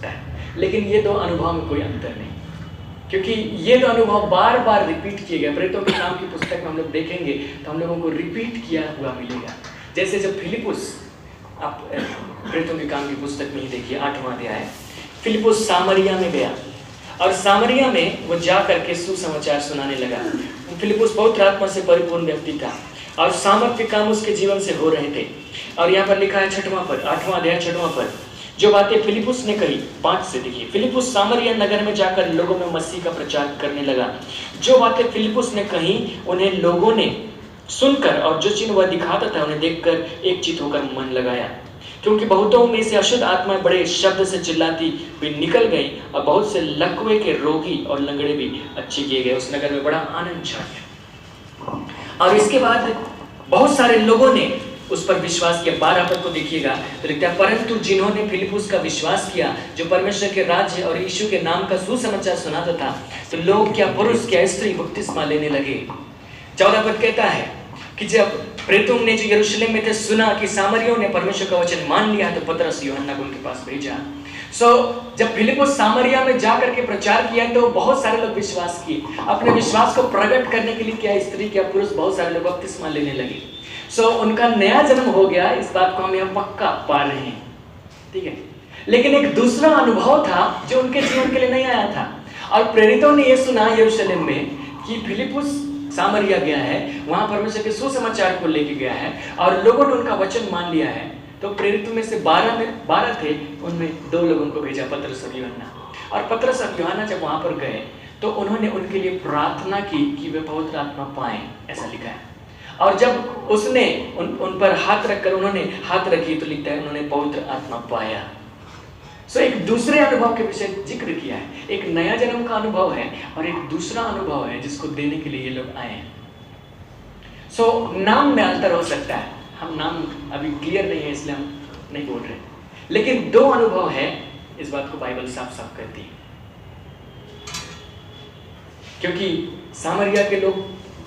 है, लेकिन ये 2 अनुभव में कोई अंतर नहीं, क्योंकि ये 2 अनुभव बार बार रिपीट किए गए। प्रेरितों के काम की पुस्तक में हम लोग देखेंगे तो हम लोगों को रिपीट किया हुआ मिलेगा। जैसे जब फिलिपुस, आप प्रेरितों के काम की पुस्तक में ही देखिए 8वां अध्याय, फिलिपुस सामरिया में गया और सामरिया में वो जा करके सुसमाचार सुनाने लगा। फिलिपुस पवित्र आत्मा से परिपूर्ण व्यक्ति था और सामर्थ्य काम उसके जीवन से हो रहे थे। और यहाँ पर लिखा है 6वां पद, 8वां अध्याय 6वां पद, जो बातें फिलिपुस ने कही, 5 से देखिए, फिलिपुस सामरिया नगर में जाकर लोगों में मसीह का प्रचार करने लगा। जो बातें फिलिपुस ने कही उन्हें लोगों ने सुनकर और जो चिन्ह वह दिखाता था उन्हें देखकर एक चित्त होकर मन लगाया, क्योंकि बहुतों में से अशुद्ध आत्माएं बड़े शब्द से चिल्लाती हुई निकल गई और बहुत से लकवे के रोगी और लंगड़े भी अच्छे किए गए। उस नगर में बड़ा आनंद छा गया। और इसके बाद बहुत सारे लोगों ने उस पर विश्वास किया। 12 पद को देखिएगा तो लिखता है, परंतु जिन्होंने फिलिपुस का विश्वास किया, जो परमेश्वर के राज्य और यीशु के नाम का सुसमाचार सुनाता था, तो लोग क्या पुरुष क्या स्त्री बपतिस्मा लेने लगे। 14 पद कहता है कि जब प्रेरितों ने जो यरूशलेम में थे सुना कि सामरियों ने परमेश्वर का वचन मान लिया, तो पतरस यूहन्ना को उनके पास भेजा। जब फिलिपुस सामरिया में जाकर के प्रचार किया तो बहुत सारे लोग विश्वास किए। अपने विश्वास को प्रकट करने के लिए क्या स्त्री क्या पुरुष, बहुत सारे लोग बपतिस्मा लेने लगे। उनका नया जन्म हो गया, इस बात को हम यहाँ पक्का पा रहे हैं, ठीक है। लेकिन एक दूसरा अनुभव था जो उनके जीवन के लिए नहीं आया था। और प्रेरितों ने यह सुना यरूशलेम में कि फिलिपुस सामरिया गया है, वहां परमेश्वर के सुसमाचार को लेके गया है और लोगों ने उनका वचन मान लिया है। तो प्रेरितों में से 12 थे, उनमें 2 लोगों को भेजा, पतरस और यूहन्ना। और पतरस और यूहन्ना जब वहां पर गए तो उन्होंने उनके लिए प्रार्थना की कि वे पवित्र आत्मा पाएं, ऐसा लिखा है। और जब उसने उन पर हाथ रखकर उन्होंने हाथ रखी तो लिखता है उन्होंने पवित्र आत्मा पाया। एक दूसरे अनुभव के विषय जिक्र किया है। एक नया जन्म का अनुभव है और एक दूसरा अनुभव है जिसको देने के लिए ये लोग आए हैं। नाम में अंतर हो सकता है, हम नाम अभी क्लियर नहीं है इसलिए हम नहीं बोल रहे, लेकिन 2 अनुभव है, इस बात को बाइबल साफ साफ कहती है। क्योंकि सामरिया के लोग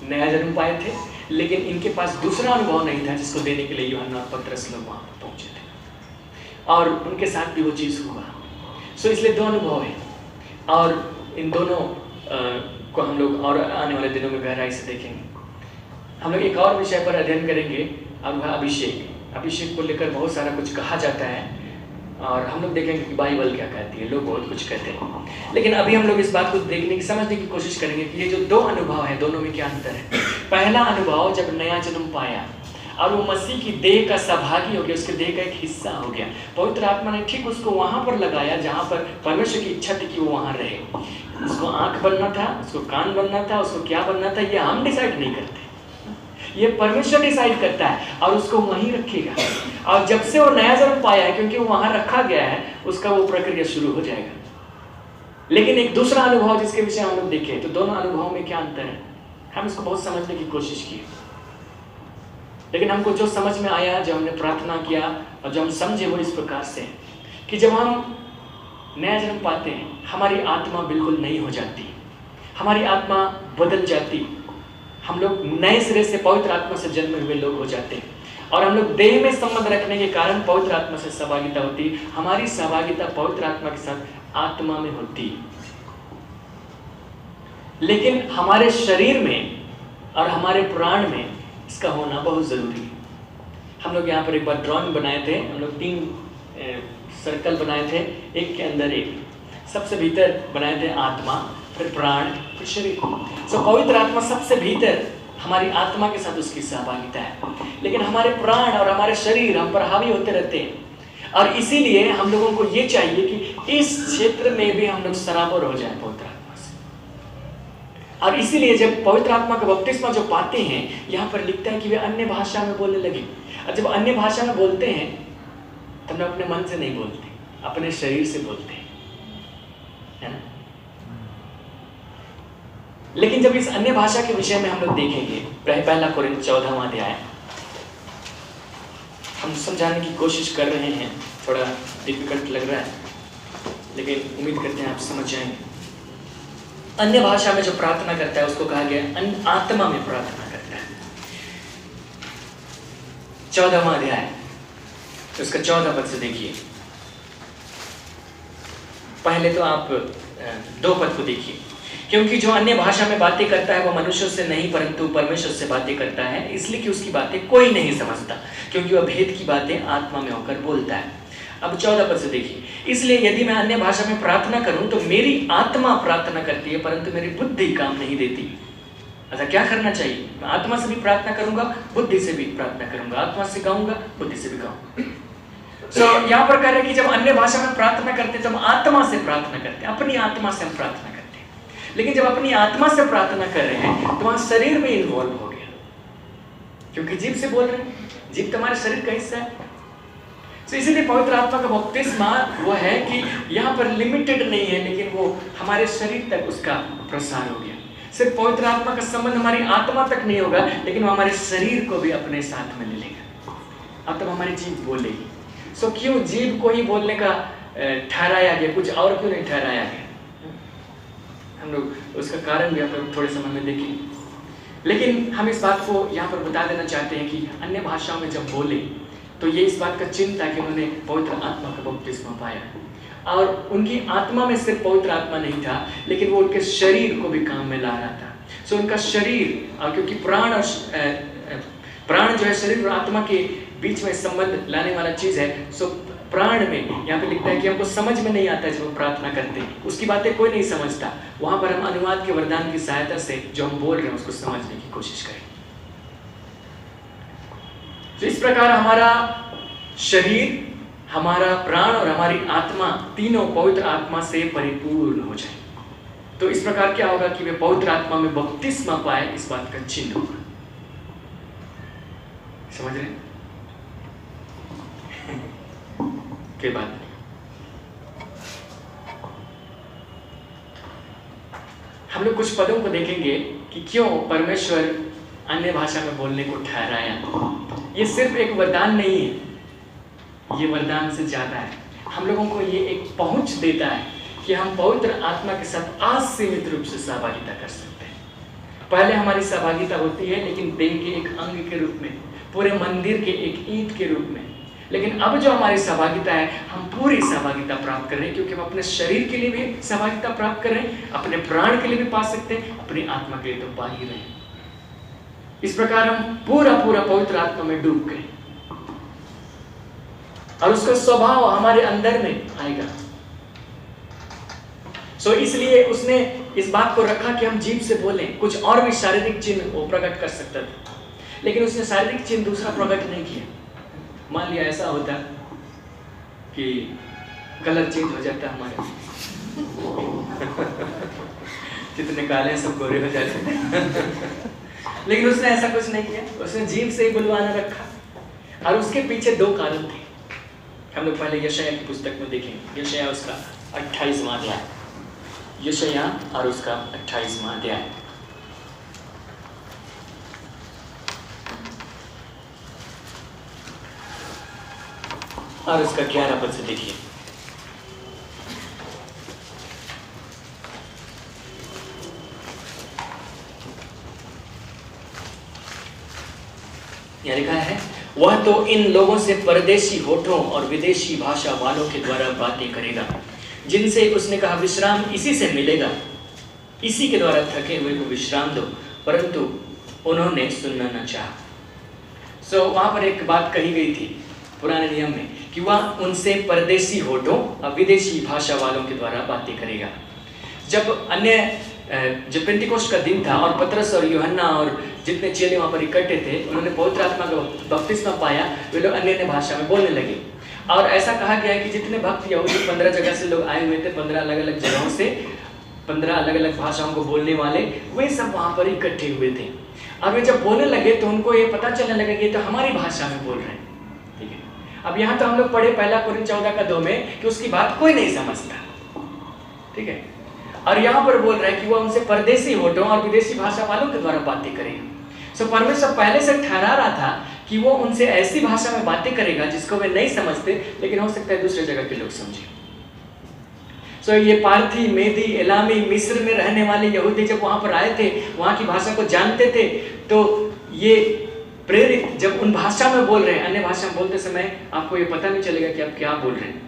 नया जन्म पाए थे, लेकिन इनके पास दूसरा अनुभव नहीं था जिसको देने के लिए यूहन्ना और पतरस लोग वहां पहुंचे थे, और उनके साथ भी वो चीज़ हुआ। सो इसलिए 2 अनुभव है, और इन दोनों को हम लोग और आने वाले दिनों में गहराई से देखेंगे। हम लोग एक और विषय पर अध्ययन करेंगे, और वह अभिषेक को लेकर बहुत सारा कुछ कहा जाता है, और हम लोग देखेंगे कि बाइबल क्या कहती है। लोग बहुत कुछ कहते हैं, लेकिन अभी हम लोग इस बात को देखने की, समझने की कोशिश करेंगे कि ये जो 2 अनुभव है, दोनों में क्या अंतर है। पहला अनुभव जब नया जन्म पाया और वो मसीह की देह का सहभागी हो गया, उसके देह का एक हिस्सा हो गया, पवित्र आत्मा ने ठीक उसको वहां पर लगाया जहां पर परमेश्वर की इच्छा थी कि वो वहां रहे। उसको आंख बनना था, उसको कान बनना था, उसको क्या बनना था, ये हम डिसाइड नहीं करते, ये परमेश्वर डिसाइड करता है, और उसको वहीं रखेगा। और जब से वो नया जन्म पाया है, क्योंकि वो वहां रखा गया है, उसका वो प्रक्रिया शुरू हो जाएगा। लेकिन एक दूसरा अनुभव जिसके विषय हम लोग देखें, तो दोनों अनुभवों में क्या अंतर है, हम इसको बहुत समझने की कोशिश की, लेकिन हमको जो समझ में आया, जो हमने प्रार्थना किया और जो हम समझे, वो इस प्रकार से कि जब हम नया जन्म पाते हैं, हमारी आत्मा बिल्कुल नई हो जाती, हमारी आत्मा बदल जाती, हम लोग नए सिरे से पवित्र आत्मा से जन्मे हुए लोग हो जाते हैं, और हम लोग देह में संबंध रखने के कारण पवित्र आत्मा से सहभागिता होती। हमारी सहभागिता पवित्र आत्मा के साथ आत्मा में होती, लेकिन हमारे शरीर में और हमारे प्राण में इसका होना बहुत जरूरी है। हम लोग यहाँ पर एक बार ड्राइंग बनाए थे, हम लोग 3 सर्कल बनाए थे, एक के अंदर एक, सबसे भीतर बनाए थे आत्मा, फिर प्राण, फिर शरीर। सो पवित्र आत्मा सबसे भीतर हमारी आत्मा के साथ उसकी सहभागिता है, लेकिन हमारे प्राण और हमारे शरीर हम पर हावी होते रहते हैं, और इसीलिए हम लोगों को ये चाहिए कि इस क्षेत्र में भी हम लोग सराबर हो जाए पवित्र आत्मा से। और इसीलिए जब पवित्र आत्मा का बपतिस्मा जो पाते हैं, यहाँ पर लिखता है कि वे अन्य भाषा में बोलने लगे। और जब अन्य भाषा में बोलते हैं तो हम अपने मन से नहीं बोलते, अपने शरीर से बोलते हैं, है ना। लेकिन जब इस अन्य भाषा के विषय में हम लोग देखेंगे, पहला कोरिन्थ 14वां अध्याय, हम समझाने की कोशिश कर रहे हैं, थोड़ा डिफिकल्ट लग रहा है, लेकिन उम्मीद करते हैं आप समझ जाएंगे। अन्य भाषा में जो प्रार्थना करता है उसको कहा गया आत्मा में प्रार्थना करता है। 14वां अध्याय, उसका 14 पद से देखिए। पहले तो आप 2 पद को देखिए। क्योंकि जो अन्य भाषा में बातें करता है वह मनुष्यों से नहीं परंतु परमेश्वर से बातें करता है, इसलिए कि उसकी बातें कोई नहीं समझता, क्योंकि वह भेद की बातें आत्मा में होकर बोलता है। अब 14 पद से देखिए। इसलिए यदि मैं अन्य भाषा में प्रार्थना करूं तो मेरी आत्मा प्रार्थना करती है, परंतु मेरी बुद्धि काम नहीं देती। अच्छा, क्या करना चाहिए? मैं आत्मा से भी प्रार्थना करूंगा, बुद्धि से भी प्रार्थना करूंगा, आत्मा से गाऊंगा, बुद्धि से भी गाऊंगा। यहाँ पर कह रहे हैं कि जब अन्य भाषा में प्रार्थना करते तो हम आत्मा से प्रार्थना करते हैं, अपनी आत्मा से हम प्रार्थना करते हैं। लेकिन जब अपनी आत्मा से प्रार्थना कर रहे हैं तो वहां शरीर में इन्वॉल्व हो गया, क्योंकि जीभ से बोल रहे हैं, जीभ तुम्हारे शरीर का हिस्सा है। तो इसीलिए पवित्र आत्मा का बपतिस्मा वो है कि यहाँ पर लिमिटेड नहीं है, लेकिन वो हमारे शरीर तक उसका प्रसार हो गया। सिर्फ पवित्र आत्मा का संबंध हमारी आत्मा तक नहीं होगा, लेकिन वो हमारे शरीर को भी अपने साथ में ले लेगा। अब तब हमारी जीभ बोलेगी। सो क्यों जीभ को ही बोलने का ठहराया गया, कुछ और क्यों नहीं ठहराया गया? हम लोग उसका कारण भी आप लोग थोड़े समय में देखेंगे। लेकिन हम इस बात को यहाँ पर बता देना चाहते हैं कि अन्य भाषाओं में जब बोले तो ये इस बात का चिन्ह था कि उन्होंने पवित्र आत्मा का बपतिस्मा पाया। और उनकी आत्मा में सिर्फ पवित्र आत्मा नहीं था, लेकिन वो उनके शरीर को भी काम में ला रहा था। सो उनका शरीर, और क्योंकि प्राण जो है शरीर और आत्मा के बीच में संबंध लाने वाला चीज है, सो प्राण में यहाँ पे लिखता है कि हमको समझ में नहीं आता जब हम प्रार्थना करते हैं, उसकी बातें कोई नहीं समझता। वहां पर हम अनुवाद के वरदान की सहायता से जो हम बोल रहे हैं उसको समझने की कोशिश करें। तो इस प्रकार हमारा शरीर, हमारा प्राण और हमारी आत्मा तीनों पवित्र आत्मा से परिपूर्ण हो जाए। तो इस प्रकार क्या होगा कि वे पवित्र आत्मा में बपतिस्मा पाए, इस बात का चिन्ह होगा। समझ रहे हैं? के बाद हम लोग कुछ पदों को देखेंगे कि क्यों परमेश्वर अन्य भाषा में बोलने को ठहराया। ये सिर्फ एक वरदान नहीं है, ये वरदान से ज़्यादा है। हम लोगों को ये एक पहुंच देता है कि हम पवित्र आत्मा के साथ असीमित रूप से सहभागिता कर सकते हैं। पहले हमारी सहभागिता होती है लेकिन देह के एक अंग के रूप में, पूरे मंदिर के एक ईंट के रूप में। लेकिन अब जो हमारी सहभागिता है, हम पूरी सहभागिता प्राप्त कर रहे हैं, क्योंकि हम अपने शरीर के लिए भी सहभागिता प्राप्त कर रहे हैं, अपने प्राण के लिए भी पा सकते हैं, अपनी आत्मा के लिए तो पा ही रहे हैं। इस प्रकार हम पूरा पवित्र आत्मा में डूब गए और उसका स्वभाव हमारे अंदर में आएगा। सो इसलिए उसने इस बात को रखा कि हम जीभ से बोलें। कुछ और भी शारीरिक चिन्ह वो प्रकट कर सकता था, लेकिन उसने शारीरिक चिन्ह दूसरा प्रकट नहीं किया। मान लिया ऐसा होता कि कलर चेंज हो जाता हमारे जितने काले हैं सब गोरे हो जाते लेकिन उसने ऐसा कुछ नहीं किया। उसने जीभ से ही बुलवाना रखा और उसके पीछे दो कारण थे। हम लोग पहले यशायाह की पुस्तक में देखेंगे, यशायाह उसका 28वां अध्याय, यशायाह और उसका 28वां अध्याय। और उसका 11 पद से देखिए। यह लिखा है, वह तो इन लोगों से परदेशी होठों और विदेशी भाषा वालों के द्वारा बातें करेगा, जिनसे उसने कहा विश्राम इसी से मिलेगा, इसी के द्वारा थके हुए को विश्राम दो, परंतु उन्होंने सुनना न चाहा। वहां पर एक बात कही गई थी पुराने नियम में कि वह उनसे परदेशी होठों और विदेशी भाषा वालों के द्वारा बातें करेगा। जब अन्य जब पेंतिकोस्त का दिन था और पतरस और यूहन्ना और जितने चेले वहाँ पर इकट्ठे थे, उन्होंने पवित्र आत्मा का बपतिस्मा पाया, वे लोग अन्य भाषा में बोलने लगे। और ऐसा कहा गया है कि जितने भक्त यहूदी 15 जगह से लोग आए हुए थे, 15 अलग अलग जगहों से, 15 अलग अलग भाषाओं को बोलने वाले, वे सब वहाँ पर इकट्ठे हुए थे। और वे जब बोलने लगे तो उनको ये पता चलने लगा कि तो हमारी भाषा में बोल रहे हैं। ठीक है, अब यहाँ तो हम लोग पढ़े 1 कोरिन्थ 14:2 में कि उसकी बात कोई नहीं समझता। ठीक है, और यहाँ पर बोल रहा है कि वह उनसे परदेशी होठों और विदेशी भाषा वालों के द्वारा बातें करेगा। परमेश्वर पहले से ठहरा रहा था कि वो उनसे ऐसी भाषा में बातें करेगा जिसको वे नहीं समझते, लेकिन हो सकता है दूसरे जगह के लोग समझे। ये पारथी, मेदी, एलामी, मिस्र में रहने वाले यहूदी जब वहां पर आए थे, वहां की भाषा को जानते थे, तो ये प्रेरित जब उन भाषा में बोल रहे हैं, अन्य भाषा में बोलते समय आपको ये पता नहीं चलेगा कि आप क्या बोल रहे हैं,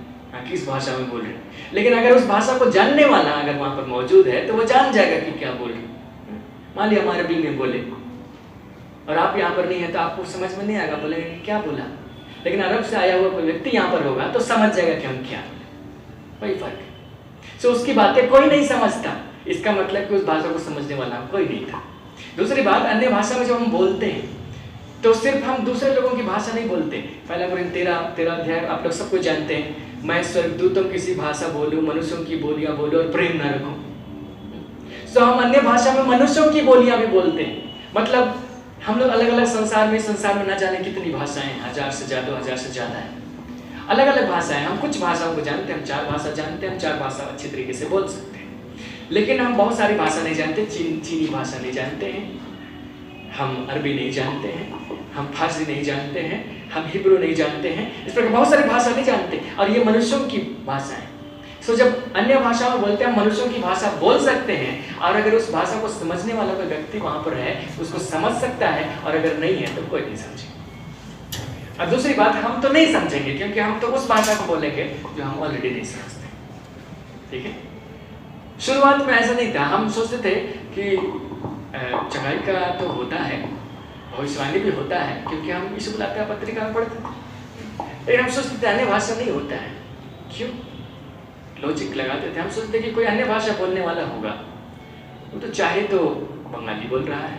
किस भाषा में बोल रहे हैं। लेकिन अगर उस भाषा को जानने वाला अगर वहां पर मौजूद है तो वो जान जाएगा कि क्या बोल रहे हैं। मान लिया हम अरबी में बोले और आप यहाँ पर नहीं है तो आपको समझ में नहीं आएगा, बोलेंगे क्या बोला। लेकिन अरब से आया हुआ कोई व्यक्ति यहाँ पर होगा तो समझ जाएगा कि हम क्या, वही फर्क है। उसकी बातें कोई नहीं समझता, इसका मतलब कि उस भाषा को समझने वाला कोई नहीं था। दूसरी बात, अन्य भाषा में जब हम बोलते हैं तो सिर्फ हम दूसरे लोगों की भाषा नहीं बोलते। 1 कोरिन्थ 13 अध्याय आप लोग सबको जानते हैं, मैं स्वर्गदूतों किसी भाषा बोलूं, मनुष्यों की बोलियां बोलूं और प्रेम न रखूं। हम अन्य भाषा में मनुष्यों की बोलियां भी बोलते हैं। मतलब हम लोग अलग अलग संसार में ना जाने कितनी भाषाएं, 1000 से ज्यादा है, अलग अलग भाषाएं। हम कुछ भाषाओं को जानते हैं, हम 4 भाषा जानते हैं, हम 4 भाषा अच्छी तरीके से बोल सकते हैं। लेकिन हम बहुत सारी भाषा नहीं जानते, चीनी भाषा नहीं जानते हैं, हम अरबी नहीं जानते हैं, हम फारसी नहीं जानते हैं, हम हिब्रू नहीं जानते हैं, इस प्रकार बहुत सारी भाषा नहीं जानते, और ये मनुष्यों की भाषा है। जब अन्य भाषा में बोलते हैं, मनुष्यों की भाषा बोल सकते हैं, और अगर उस भाषा को समझने वाला कोई व्यक्ति वहां पर है उसको समझ सकता है, और अगर नहीं है तो कोई नहीं समझेगा। और दूसरी बात, हम तो नहीं समझेंगे क्योंकि हम तो उस भाषा को बोलेंगे जो हम ऑलरेडी नहीं समझते। ठीक है, शुरुआत में ऐसा नहीं था। हम सोचते थे कि चंगाई का तो होता है, भविष्यवाणी भी होता है, क्योंकि हम यीशु बुलाते हैं पत्रिका में पढ़ते थे। लेकिन हम सोचते थे अन्य भाषा नहीं होता है। क्यों? लॉजिक लगाते थे। हम सोचते कि कोई अन्य भाषा बोलने वाला होगा, वो तो चाहे तो बंगाली बोल रहा है,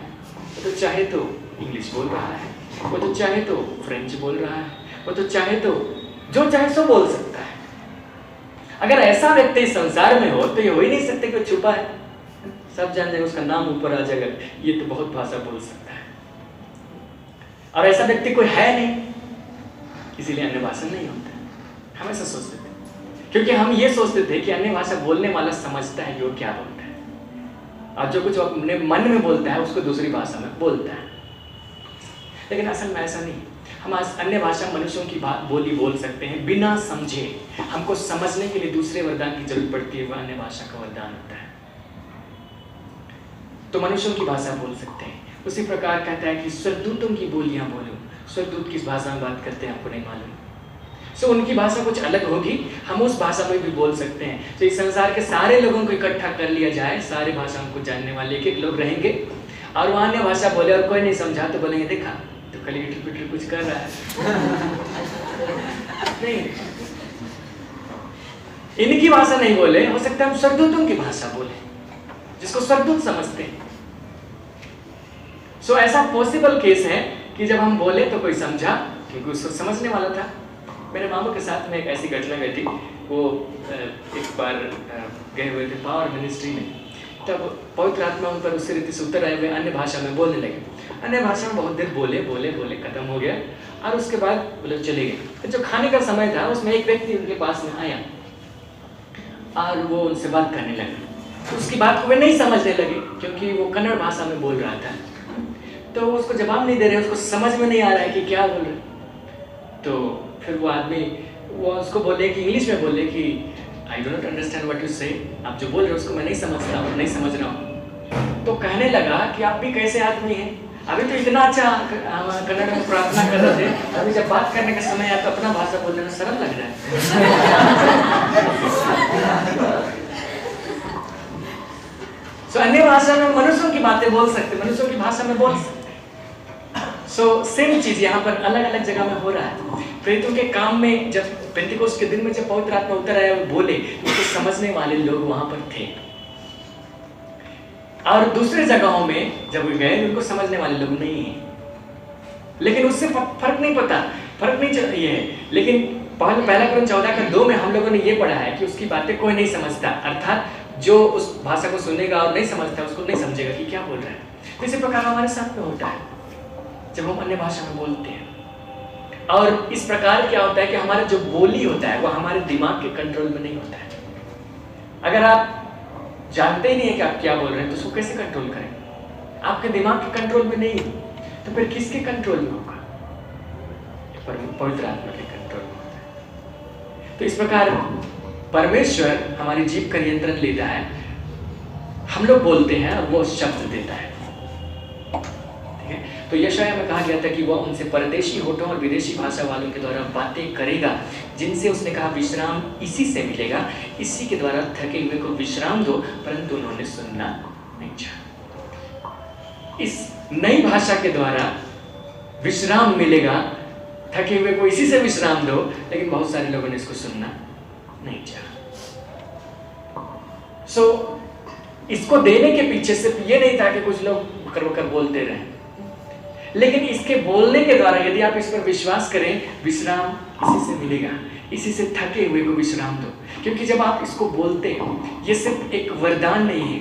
वो तो चाहे तो इंग्लिश बोल रहा है, वो तो चाहे तो फ्रेंच बोल रहा है, वो तो चाहे तो जो चाहे सो बोल सकता है। अगर ऐसा व्यक्ति संसार में हो तो ये हो ही नहीं सकते कोई छुपा है, सब जान जाएंगे, उसका नाम ऊपर आ जाएगा, ये तो बहुत भाषा बोल सकता है। और ऐसा व्यक्ति कोई है नहीं, इसीलिए अन्य भाषा नहीं होता। हम ऐसा सोचते थे क्योंकि हम ये सोचते थे कि अन्य भाषा बोलने वाला समझता है कि वो क्या बोलता है, और जो कुछ अपने मन में बोलता है उसको दूसरी भाषा में बोलता है। लेकिन असल में ऐसा नहीं। हम आज अन्य भाषा मनुष्यों की बोली बोल सकते हैं बिना समझे। हमको समझने के लिए दूसरे वरदान की जरूरत पड़ती है, वह अन्य भाषा का वरदान होता है। तो मनुष्यों की भाषा बोल सकते हैं। उसी प्रकार कहता है कि स्वर्गदूतों की बोलियां बोलो। स्वर्गदूत किस भाषा में बात करते हैं आपको नहीं मालूम। उनकी भाषा कुछ अलग होगी, हम उस भाषा में भी बोल सकते हैं। तो इस संसार के सारे लोगों को इकट्ठा कर लिया जाए, सारे भाषाओं को जानने वाले एक एक लोग रहेंगे और वहाँ अन्य भाषा बोले और कोई नहीं समझा तो बोलेंगे देखा तो खाली इटर पिटर कुछ कर रहा है। नहीं, इनकी भाषा नहीं बोले, हो सकता है हम स्वर्गदूतों की भाषा बोले जिसको स्वर्गदूत समझते हैं। ऐसा पॉसिबल केस है कि जब हम बोले तो कोई समझा क्योंकि उसको समझने वाला था। मेरे मामू के साथ में एक ऐसी घटना घटी। वो एक बार गए हुए थे पावर मिनिस्ट्री में, तब पवित्र आत्मा उन पर उसी रीति से उतर आए हुए अन्य भाषा में बोलने लगे। अन्य भाषा में बहुत देर बोले बोले बोले खत्म हो गया और उसके बाद वो लोग चले गए। तो जो खाने का समय था उसमें एक व्यक्ति उनके पास में आया और वो उनसे बात करने लगे। उसकी बात को वे नहीं समझने लगे क्योंकि वो कन्नड़ भाषा में बोल रहा था। तो उसको जवाब नहीं दे रहे, उसको समझ में नहीं आ रहा है कि क्या बोल रहे। तो फिर वो आदमी वो उसको बोले कि इंग्लिश में बोले कि I do not understand what you से, आप जो बोल रहे हो उसको मैं नहीं समझ रहा हूँ। तो कहने लगा कि आप भी कैसे आदमी हैं, अभी तो इतना अच्छा कन्नड़ में प्रार्थना कर रहे थे, अभी जब बात करने का समय आया तो अपना भाषा बोलने में सरल लग रहा है। अन्य भाषा में मनुष्यों की बातें बोल सकते, मनुष्यों की भाषा में बोल सकते। सेम चीज यहाँ पर अलग अलग जगह में हो रहा है। प्रेरितों के काम में जब पेंटिकोस्ट के दिन में जब पवित्र आत्मा उतर आया वो बोले, उसको समझने वाले लोग वहां पर थे। और दूसरे जगहों में जब गए उनको समझने वाले लोग नहीं है, लेकिन उससे फर्क नहीं पता, फर्क नहीं चाहिए है। लेकिन पहला क्रम 14:2 में हम लोगों ने ये पढ़ा है कि उसकी बातें कोई नहीं समझता, अर्थात जो उस भाषा को सुनेगा और नहीं समझता उसको नहीं समझेगा कि क्या बोल रहा है। इसी प्रकार हमारे साथ में होता है जब हम अन्य भाषा में बोलते हैं। और इस प्रकार क्या होता है कि हमारा जो बोली होता है वो हमारे दिमाग के कंट्रोल में नहीं होता है। अगर आप जानते ही नहीं है कि आप क्या बोल रहे हैं तो उसको कैसे कंट्रोल करें? आपके दिमाग के कंट्रोल में नहीं तो फिर किसके कंट्रोल में होगा? पवित्र आत्मा के कंट्रोल में होता है। तो इस प्रकार परमेश्वर हमारी जीभ का नियंत्रण लेता है, हम लोग बोलते हैं और वो शब्द देता है। ठीक है, तो यशायाह में कहा गया था कि वह उनसे परदेशी होठों और विदेशी भाषा वालों के द्वारा बातें करेगा, जिनसे उसने कहा विश्राम इसी से मिलेगा, इसी के द्वारा थके हुए को विश्राम दो, परंतु उन्होंने सुनना नहीं चाहा। इस नई भाषा के द्वारा विश्राम मिलेगा, थके हुए को इसी से विश्राम दो, लेकिन बहुत सारे लोगों ने इसको सुनना नहीं चाहा। इसको देने के पीछे सिर्फ ये नहीं था कि कुछ लोग बकर बोलते रहे, लेकिन इसके बोलने के द्वारा यदि आप इस पर विश्वास करें, विश्राम इसी से मिलेगा, इसी से थके हुए को विश्राम दो। क्योंकि जब आप इसको बोलते हो, ये सिर्फ एक वरदान नहीं है।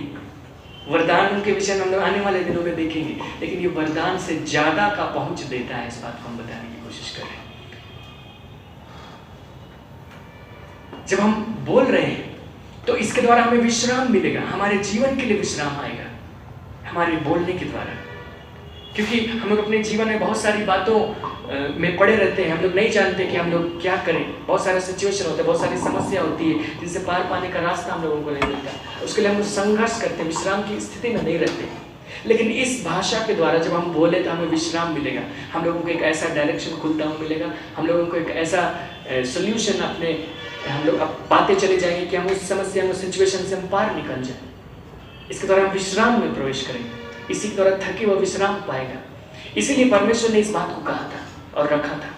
वरदान के विषय में हम लोग आने वाले दिनों में देखेंगे, लेकिन ये वरदान से ज्यादा का पहुंच देता है। इस बात को हम बताने की कोशिश कर रहे हैं। जब हम बोल रहे हैं तो इसके द्वारा हमें विश्राम मिलेगा, हमारे जीवन के लिए विश्राम आएगा हमारे बोलने के द्वारा। क्योंकि हम लोग अपने जीवन में बहुत सारी बातों में पड़े रहते हैं, हम लोग नहीं जानते कि हम लोग क्या करें। बहुत सारा सिचुएशन होता है, बहुत सारी समस्या होती है जिनसे पार पाने का रास्ता हम लोगों को नहीं मिलता। उसके लिए हम संघर्ष करते हैं, विश्राम की स्थिति में नहीं रहते। लेकिन इस भाषा के द्वारा जब हम बोले तो हमें विश्राम मिलेगा, हम लोगों को एक ऐसा डायरेक्शन खुलता हुआ मिलेगा, हम लोगों को एक ऐसा सोल्यूशन अपने हम लोग अब पाते चले जाएंगे कि हम उस समस्या में, उस सिचुएशन से हम पार निकल जाए। इसके द्वारा हम विश्राम में प्रवेश करेंगे, इसी के द्वारा थके हुए विश्राम पाएगा। इसीलिए परमेश्वर ने इस बात को कहा था और रखा था।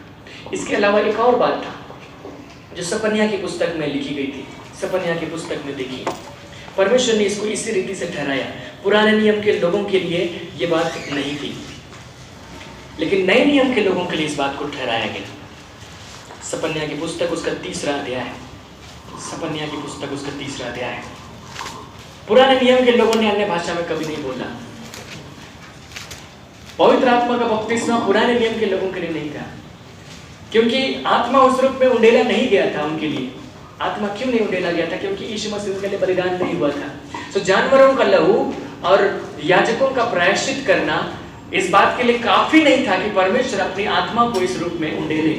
इसके अलावा एक और बात था जो सपन्याह की पुस्तक में लिखी गई थी। सपन्याह की पुस्तक में देखिए, परमेश्वर ने इसको इसी रीति से ठहराया। पुराने नियम के लोगों के लिए ये बात नहीं थी, लेकिन नए नियम के लोगों के लिए इस बात को ठहराया गया। सपन्याह की पुस्तक उसका 3रा अध्याय है। सपन्याह की पुस्तक उसका 3रा अध्याय है। पुराने नियम के लोगों ने अन्य भाषा में कभी नहीं बोला। पवित्र आत्मा का बपतिस्मा पुराने नियम के लोगों के लिए नहीं था, क्योंकि आत्मा उस रूप में उंडेला नहीं गया था उनके लिए। आत्मा क्यों नहीं उंडेला गया था? क्योंकि यीशु मसीह उनके लिए बलिदान नहीं हुआ था। जानवरों का लहू और याजकों का प्रायश्चित करना इस बात के लिए काफी नहीं था कि परमेश्वर अपनी आत्मा को इस रूप में उंडेले।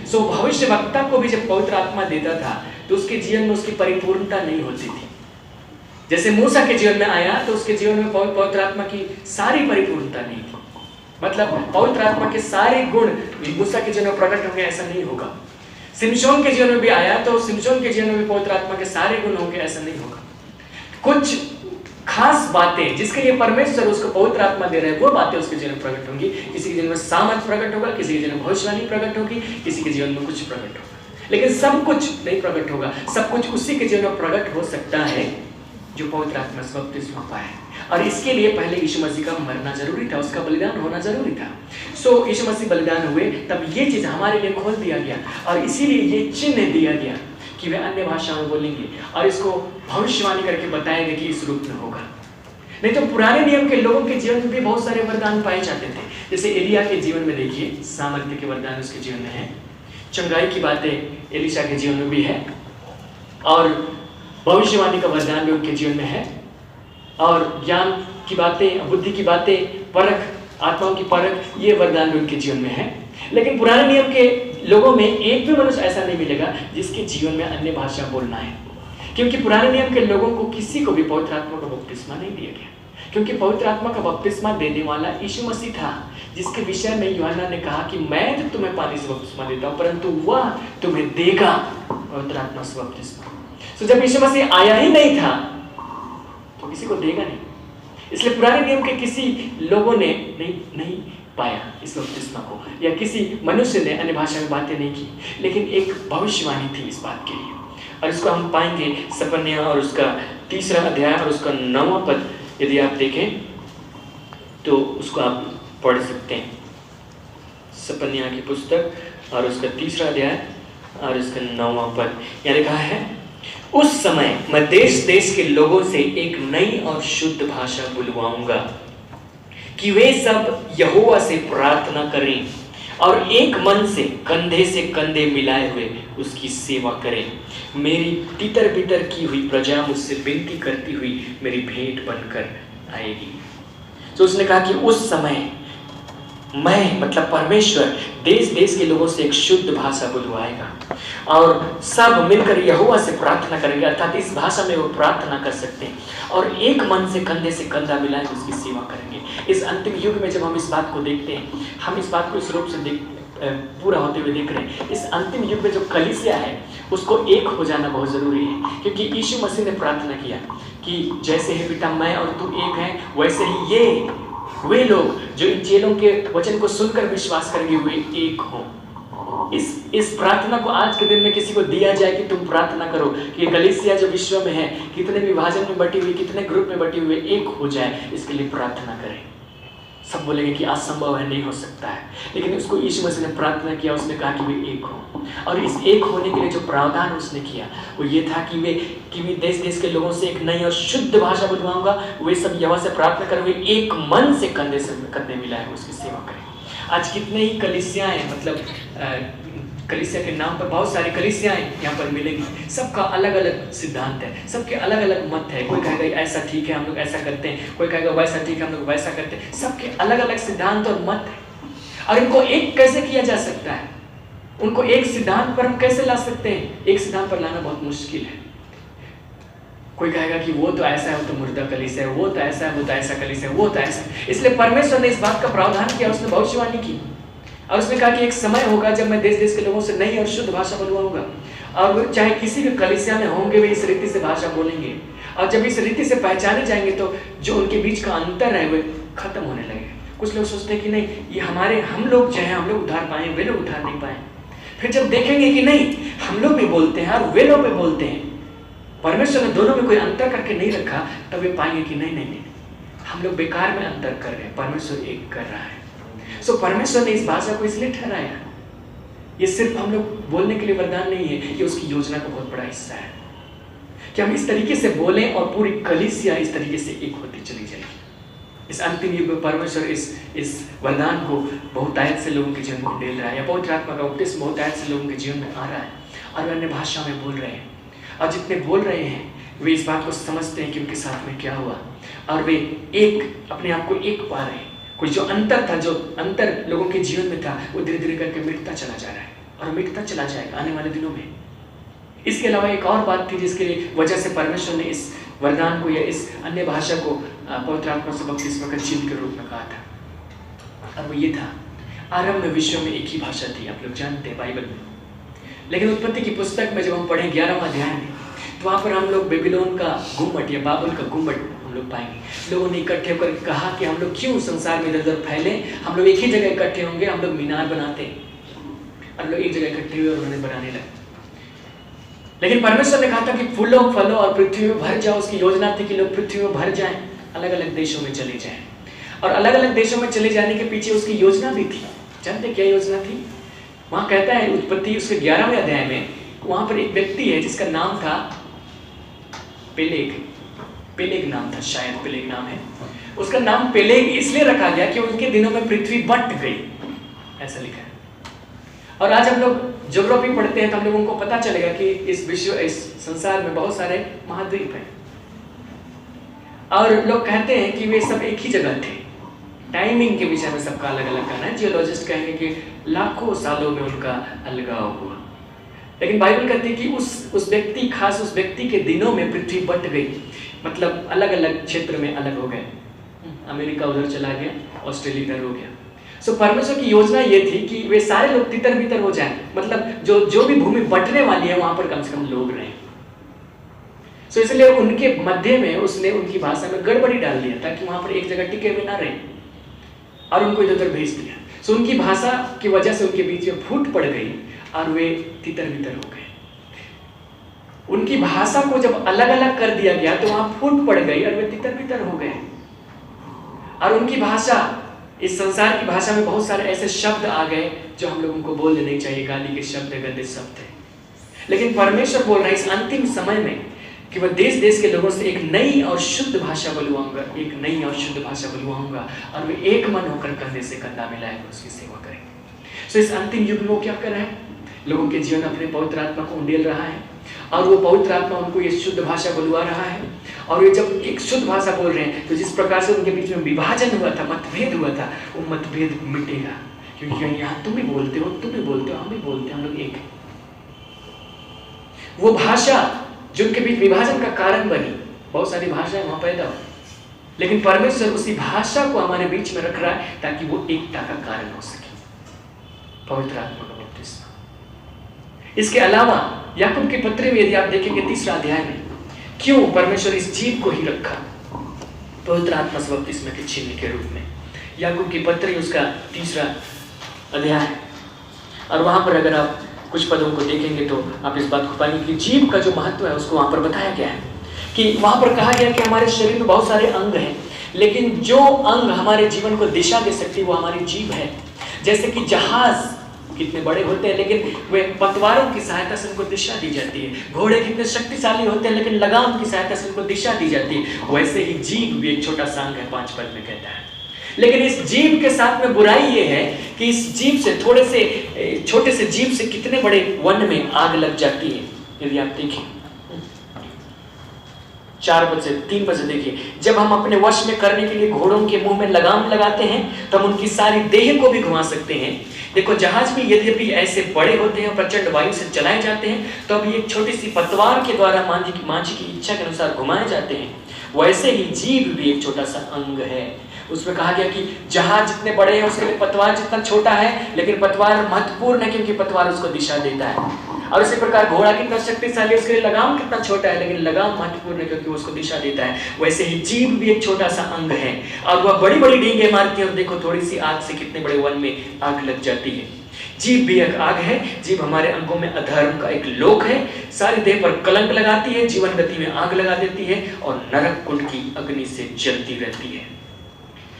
सो भविष्यवक्ता को भी जब पवित्र आत्मा देता था तो उसके जीवन में उसकी परिपूर्णता नहीं होती थी। जैसे मूसा के जीवन में आया तो उसके जीवन में पवित्र आत्मा की सारी परिपूर्णता नहीं थी। मतलब पवित्र आत्मा के सारे गुण मूसा के जीवन में प्रकट होंगे ऐसा नहीं होगा। सिमशोन के जीवन में भी आया तो सिमशोन के जीवन में भी पवित्र आत्मा के सारे गुण होंगे ऐसा नहीं होगा। कुछ खास बातें जिसके लिए परमेश्वर उसको पवित्र आत्मा दे रहे हैं वो बातें उसके जीवन में प्रकट होंगी। किसी के जीवन में सामर्थ प्रकट होगा, किसी के जीवन में भविष्यवाणी प्रकट होगी, किसी के जीवन में कुछ प्रकट होगा, लेकिन सब कुछ नहीं प्रकट होगा। सब कुछ उसी के जीवन में प्रकट हो सकता है जो पवित्र आत्मा से बपतिस्मा पाए। और इसके लिए पहले यीशु मसीह का मरना जरूरी था, उसका बलिदान होना जरूरी था। सो यीशु मसीह बलिदान हुए तब ये चीज हमारे लिए खोल दिया गया और इसीलिए ये चिन्ह दिया गया कि वे अन्य भाषा में बोलेंगे और इसको भविष्यवाणी करके बताएंगे कि इस रूप में होगा। नहीं तो पुराने नियम के लोगों के जीवन में भी बहुत सारे वरदान पाए जाते थे। जैसे एलिया के जीवन में देखिए सामर्थ्य के वरदान उसके जीवन में है, चंगाई की बातें एलिशा के जीवन में भी है, और भविष्यवाणी का वरदान भी उनके जीवन में है, और ज्ञान की बातें, बुद्धि की बातें, परख, आत्माओं की परख, ये वरदान भी उनके जीवन में है। लेकिन पुराने नियम के लोगों में एक भी मनुष्य ऐसा नहीं मिलेगा जिसके जीवन में अन्य भाषा बोलना है, क्योंकि पुराने नियम के लोगों को किसी को भी पवित्र आत्मा का बपतिस्मा नहीं दिया गया। क्योंकि पवित्र आत्मा का बपतिस्मा देने वाला यीशु मसीह था, जिसके विषय में यूहन्ना ने कहा कि मैं तो तुम्हें पानी से बपतिस्मा देता हूं परंतु वह तुम्हें देगा पवित्र आत्मा से बपतिस्मा। तो जब यीशु मसीह आया ही नहीं था तो किसी को देगा नहीं। इसलिए पुराने नियम के किसी लोगों ने नहीं पाया इस बपतिस्मा को, या किसी मनुष्य ने अन्य भाषा में बातें नहीं की, लेकिन एक भविष्यवाणी थी इस बात के लिए। और इसको हम पाएंगे सपन्या और उसका 3रा अध्याय और उसका 9वां पद, यदि आप देखें तो उसको आप पढ़ सकते हैं। सपन्या की पुस्तक और उसका 3रा अध्याय और उसका 9वां पद, यहाँ लिखा है, उस समय मैं देश देश के लोगों से एक नई और शुद्ध भाषा बुलवाऊंगा कि वे सब यहोवा से प्रार्थना करें और एक मन से कंधे मिलाए हुए उसकी सेवा करें। मेरी तितर बितर की हुई प्रजा मुझसे विनती करती हुई मेरी भेंट बनकर आएगी। तो उसने कहा कि उस समय मैं, मतलब परमेश्वर, देश देश के लोगों से एक शुद्ध भाषा बुलवाएगा और सब मिलकर यहोवा से प्रार्थना करेंगे, अर्थात इस भाषा में वो प्रार्थना कर सकते हैं और एक मन से कंधा मिलाए उसकी सेवा करेंगे। इस अंतिम युग में जब हम इस बात को देखते हैं, हम इस बात को इस रूप से पूरा होते हुए देख रहे हैं। इस अंतिम युग में जो कलीसिया है उसको एक हो जाना बहुत जरूरी है, क्योंकि यीशु मसीह ने प्रार्थना किया कि जैसे है पिता मैं और तू एक है, वैसे ही वे लोग जो इन चेलों के वचन को सुनकर विश्वास करेंगे वे एक हो। इस प्रार्थना को आज के दिन में किसी को दिया जाए कि तुम प्रार्थना करो कि कलीसिया जो विश्व में है, कितने विभाजन में बटी हुई, कितने ग्रुप में बटी हुई, एक हो जाए, इसके लिए प्रार्थना करें। सब बोलेंगे कि असंभव है, नहीं हो सकता है, लेकिन उसको यीशु मसीह ने प्रार्थना किया, उसने कहा कि वे एक हो। और इस एक होने के लिए जो प्रावधान उसने किया वो ये था कि वे देश देश के लोगों से एक नई और शुद्ध भाषा बुलवाऊंगा, वे सब यहोवा से प्रार्थना करें, वे एक मन से कंधे मिलाए उसकी सेवा करें। आज कितने ही कलीसियाएं, मतलब कलीसिया के नाम पर बहुत सारी कलीसियाएं यहाँ पर मिलेंगी, सबका अलग अलग सिद्धांत है, सबके अलग अलग मत है। कोई कहेगा ऐसा ठीक है हम लोग ऐसा करते हैं, कोई कहेगा वैसा ठीक है हम लोग वैसा करते हैं। सबके अलग अलग सिद्धांत और मत है, और इनको एक कैसे किया जा सकता है, उनको एक सिद्धांत पर हम कैसे ला सकते हैं? एक सिद्धांत पर लाना बहुत मुश्किल है। कोई कहेगा कि वो तो ऐसा है, वो तो मुर्दा कलीसिया है, वो तो ऐसा है, वो तो ऐसा कलीसिया है, वो तो ऐसा है। इसलिए परमेश्वर ने इस बात का प्रावधान किया, उसने भविष्यवाणी की और उसने कहा कि एक समय होगा जब मैं देश देश के लोगों से नई और शुद्ध भाषा बुलवाऊंगा, और वो चाहे किसी भी कलीसिया में होंगे वे इस रीति से भाषा बोलेंगे, और जब इस रीति से पहचाने जाएंगे तो जो उनके बीच का अंतर है वो खत्म होने लगे। कुछ लोग सोचते हैं कि नहीं ये हम लोग जो है हम लोग उद्धार पाए, वे लोग उद्धार नहीं पाए। फिर जब देखेंगे कि नहीं हम लोग भी बोलते हैं और वे लोग भी बोलते हैं, परमेश्वर ने दोनों में कोई अंतर करके नहीं रखा, तब वे पाएंगे कि नहीं हम लोग बेकार में अंतर कर रहे हैं, परमेश्वर एक कर रहा है। सो परमेश्वर ने इस भाषा को इसलिए ठहराया, ये सिर्फ हम लोग बोलने के लिए वरदान नहीं है, ये उसकी योजना का बहुत बड़ा हिस्सा है कि हम इस तरीके से बोलें और पूरी कलीसिया इस तरीके से एक होती चली जाएगी। इस अंतिम युग में परमेश्वर इस वरदान को बहुतायत से लोगों के जीवन में उंडेल रहा है, या पवित्र आत्मा का उपदेश बहुतायत से लोगों के जीवन में आ रहा है और वे अन्य भाषा में बोल रहे हैं, और जितने बोल रहे हैं वे इस बात को समझते हैं कि उनके साथ में क्या हुआ, और वे एक अपने आप को एक पा रहे हैं। कुछ जो अंतर था, जो अंतर लोगों के जीवन में था, वो धीरे धीरे करके मिटता चला जा रहा है और मिटता चला जाएगा आने वाले दिनों में। इसके अलावा एक और बात थी जिसके वजह से परमेश्वर ने इस वरदान को या इस अन्य भाषा को पवित्र आत्मा से बपतिस्मा का चिन्ह के रूप में कहा था, और वो ये था, आरंभ में विश्व में एक ही भाषा थी, आप लोग जानते हैं बाइबल में। लेकिन उत्पत्ति की पुस्तक में जब हम पढ़ें 11वां अध्याय में, तो वहाँ पर हम लोग बेबीलोन का गुम्बद या बाबुल का गुम्बद हम लोग पाएंगे। लोगों ने इकट्ठे होकर कहा कि हम लोग क्यों संसार में इधर उधर फैले, हम लोग एक ही जगह इकट्ठे होंगे, हम लोग मीनार बनाते हैं। और लोग एक जगह इकट्ठे हुए और उन्होंने बनाने लगे। लेकिन परमेश्वर ने कहा था कि फूलों फलों और पृथ्वी में भर जाओ। उसकी योजना थी कि लोग पृथ्वी में भर जाएं, अलग अलग देशों में चले जाएं। और अलग अलग देशों में चले जाने के पीछे उसकी योजना भी थी। जानते क्या योजना थी? वहां कहता है उत्पत्ति उसके 11वें अध्याय में, वहां पर एक व्यक्ति है जिसका नाम था पेलेग। पेलेग नाम था, शायद पेलेग नाम है। उसका नाम पेलेग इसलिए रखा गया कि उनके दिनों में पृथ्वी बंट गई, ऐसा लिखा है। और आज हम लोग ज्योग्राफी पढ़ते हैं तो हम लोगों को पता चलेगा कि इस संसार में बहुत सारे महाद्वीप हैं, और लोग कहते हैं कि वे सब एक ही जगह थे। टाइमिंग के विषय में सबका अलग अलग कहना है। जियोलॉजिस्ट कहेंगे कि लाखों सालों में उनका अलगाव हुआ, लेकिन बाइबल कहती है कि उस व्यक्ति, खास उस व्यक्ति के दिनों में पृथ्वी बंट गई, मतलब अलग अलग क्षेत्र में अलग हो गए। अमेरिका उधर चला गया, ऑस्ट्रेलिया इधर हो गया। सो परमेश्वर की योजना ये थी कि वे सारे लोग तितर बितर हो जाएं, मतलब जो भी भूमि बंटने वाली है वहां पर कम से कम लोग रहें। सो इसलिए उनके मध्य में उसने उनकी भाषा में गड़बड़ी डाल दिया ताकि वहां पर एक जगह टिके हुए ना रहें, और उनको इधर उधर भेज दिया। सो उनकी भाषा की वजह से उनके बीच में फूट पड़ गई और वे तितर बितर हो गए। उनकी भाषा को जब अलग अलग कर दिया गया तो वहां फूट पड़ गई और वे तितर बितर हो गए। और उनकी भाषा, इस संसार की भाषा में बहुत सारे ऐसे शब्द आ गए जो हम लोगों को बोल देने चाहिए, गाली के शब्द, गंदे शब्द है। लेकिन परमेश्वर बोल रहा है इस अंतिम समय में कि वह देश देश के लोगों से एक नई और शुद्ध भाषा बुलवाऊंगा, एक नई और शुद्ध भाषा बुलवाऊंगा, और वे एक मन होकर कंधे से कंधा मिलाएकर उसकी सेवा करेंगे। सो इस अंतिम युग में वो क्या कर रहा है? लोगों के जीवन अपने पवित्र आत्मा को उंडेल रहा है, और वो पवित्र आत्मा उनको ये शुद्ध भाषा बुलवा रहा है। और वे जब एक शुद्ध भाषा बोल रहे हैं तो जिस प्रकार से उनके बीच में विभाजन हुआ था, मतभेद हुआ था, वो मतभेद मिटेगा। क्योंकि यहाँ तुम भी बोलते हो, तुम भी बोलते हो, हम भी बोलते हैं, हम लोग एक हैं। वो भाषा जो उनके बीच विभाजन का कारण बनी, बहुत सारी भाषाएं वहां पैदा हुई, लेकिन परमेश्वर उसी भाषा को हमारे बीच में रख रहा है ताकि वो एकता का कारण हो सके। पवित्र आत्मा का बपतिस्मा। इसके अलावा याकूब के पत्र में यदि आप देखेंगे 3रा अध्याय में, क्यों परमेश्वर इस जीव को ही रखा पवित्र आत्मा से बपतिस्मा के चिन्ह के रूप में? याकूब की पत्री उसका 3रा अध्याय, और वहां पर अगर आप कुछ पदों को देखेंगे तो आप इस बात को पाएंगे कि जीव का जो महत्व है उसको वहां पर बताया गया है। कि वहां पर कहा गया कि हमारे शरीर में बहुत सारे अंग हैं, लेकिन जो अंग हमारे जीवन को दिशा दे सकती है वो हमारी जीभ है। जैसे कि जहाज कितने बड़े होते हैं लेकिन वे पतवारों की सहायता से उनको दिशा दी जाती है। घोड़े कितने शक्तिशाली होते हैं लेकिन लगाम की सहायता से उनको दिशा दी जाती है। वैसे ही जीभ भी एक छोटा सा अंग है, 5 पद में कहता है। लेकिन इस जीव के साथ में बुराई ये है कि इस जीव से छोटे से जीव से कितने बड़े वन में आग लग जाती है। यदि आप देखें 4 पद से 3 पद से देखिए, जब हम अपने वश में करने के लिए घोड़ों के मुंह में लगाम लगाते हैं तो हम उनकी सारी देह को भी घुमा सकते हैं। देखो जहाज भी यद्यपि ऐसे बड़े होते हैं, प्रचंड वायु से चलाए जाते हैं, तो अभी एक छोटी सी पतवार के द्वारा मांझी की इच्छा के अनुसार घुमाए जाते हैं। वैसे ही जीव भी एक छोटा सा अंग है। उसमें कहा गया कि जहाज जितने बड़े हैं उसके लिए पतवार जितना छोटा है, लेकिन पतवार महत्वपूर्ण है क्योंकि पतवार उसको दिशा देता है। और इसी प्रकार घोड़ा कितना शक्तिशाली, उसके लिए लगाम कितना छोटा है, लेकिन लगाम महत्वपूर्ण है क्योंकि उसको दिशा देता है। वैसे ही जीभ भी एक छोटा सा अंग है और वह बड़ी बड़ी डींगे मारती है। और देखो थोड़ी सी आग से कितने बड़े वन में आग लग जाती है। जीभ भी एक आग है। जीभ हमारे अंगों में अधर्म का एक लोक है, सारी देह पर कलंक लगाती है, जीवन गति में आग लगा देती है और नरक कुंड की अग्नि से जलती रहती है।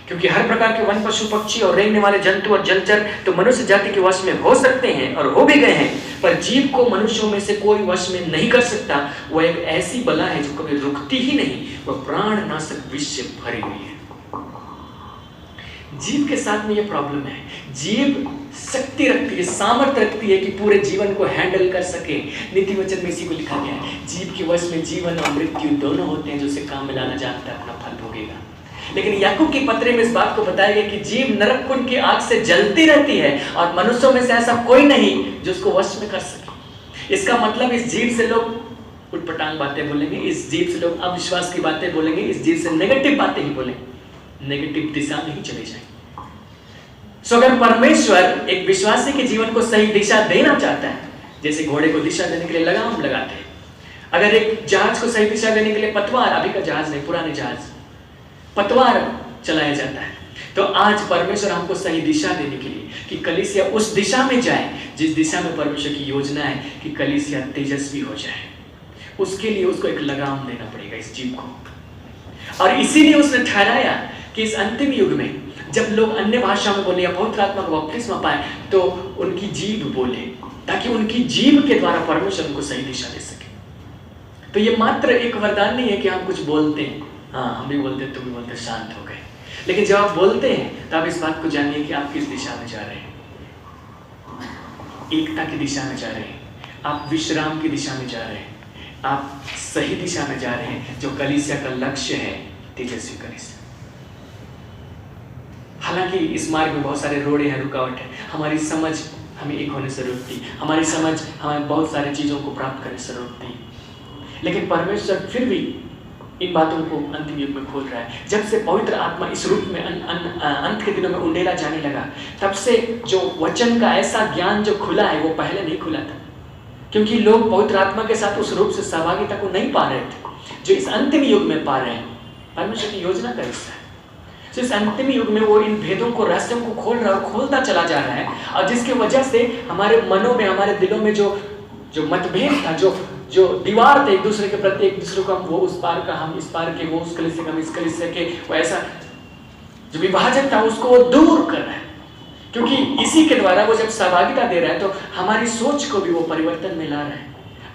क्योंकि हर प्रकार के वन, पशु, पक्षी और रेंगने वाले जंतु और जलचर तो मनुष्य जाति के वश में हो सकते हैं और हो भी गए हैं, पर जीव को मनुष्यों में से कोई वश में नहीं कर सकता। वह एक ऐसी बला है जो कभी रुकती ही नहीं, वह प्राण नाशक विष से भरी हुई है। जीव के साथ में यह प्रॉब्लम है। जीव शक्ति रखती है, सामर्थ्य रखती है कि पूरे जीवन को हैंडल कर सके। नीति वचन में इसी को लिखा गया है, जीव के वश में जीवन और मृत्यु दोनों होते हैं, जो उसे काम में लाना जानता है अपना फल भोगेगा। लेकिन याकूब की पत्री में इस बात को बताया गया कि जीव नरक कुंड की आग से जलती रहती है और मनुष्यों में से ऐसा कोई नहीं जो उसको वश में कर सके। इसका मतलब इस जीव से लोग उटपटांग बातें बोलेंगे, इस जीव से लोग अविश्वास की बातें बोलेंगे, इस जीव से नेगेटिव बातें ही बोलेंगे, नेगेटिव दिशा में ही चले जाएंगे। सो अगर परमेश्वर एक विश्वासी के जीवन को सही दिशा देना चाहता है, जैसे घोड़े को दिशा देने के लिए लगाम लगाते हैं, अगर एक जहाज को सही दिशा देने के लिए पतवार, अभी का जहाज नहीं, पुराने जहाज, पतवार चलाया जाता है, तो आज परमेश्वर हमको सही दिशा देने के लिए कि कलीसिया उस दिशा में जाए जिस दिशा में परमेश्वर की योजना है कि कलीसिया तेजस्वी हो जाए, उसके लिए उसको एक लगाम देना पड़ेगा इस जीव को। और इसीलिए उसने ठहराया कि इस अंतिम युग में जब लोग अन्य भाषा में बोले या पवित्र आत्मा को बपतिस्मा पाए तो उनकी जीभ बोले, ताकि उनकी जीभ के द्वारा परमेश्वर उनको सही दिशा दे सके। तो ये मात्र एक वरदान नहीं है कि हम कुछ बोलते हैं, हाँ हम भी बोलते तुम भी बोलते, शांत हो गए, लेकिन जब आप बोलते हैं तो आप इस बात को जानिए कि आप किस दिशा में जा रहे हैं। एकता की दिशा में जा रहे हैं, आप विश्राम की दिशा में जा रहे हैं, आप सही दिशा में जा रहे हैं जो कलीसिया का लक्ष्य है, तेजस्वी कलीसिया। हालांकि इस मार्ग में बहुत सारे रोड़े हैं, रुकावट है, हमारी समझ हमें एक होने से रोकती, हमारी समझ हमें बहुत सारी चीज़ों को प्राप्त करने से रोकती, लेकिन परमेश्वर फिर भी इन बातों को अंतिम युग में खोल रहा है। जब से पवित्र आत्मा इस रूप में अंत के दिनों में उंडेला जाने लगा, तब से जो वचन का ऐसा ज्ञान जो खुला है वो पहले नहीं खुला था, क्योंकि लोग पवित्र आत्मा के साथ उस रूप से सहभागिता को नहीं पा रहे थे जो इस अंतिम युग में पा रहे हैं। परमेश्वर की योजना का हिस्सा है। तो इस अंतिम युग में वो इन भेदों को, रहस्यों को खोल रहा है और खोलता चला जा रहा है, और जिसकी वजह से हमारे मनों में, हमारे दिलों में जो मतभेद था, जो दीवार थे एक दूसरे के प्रति, एक दूसरे को वो उस पार का, हम इस पार के, वो उस कलीसिया का, हम इस कलीसिया के, वो ऐसा जो विभाजन था उसको वो दूर कर रहा है, क्योंकि इसी के द्वारा वो जब सहभागिता दे रहा है तो हमारी सोच को भी वो परिवर्तन में ला रहा है,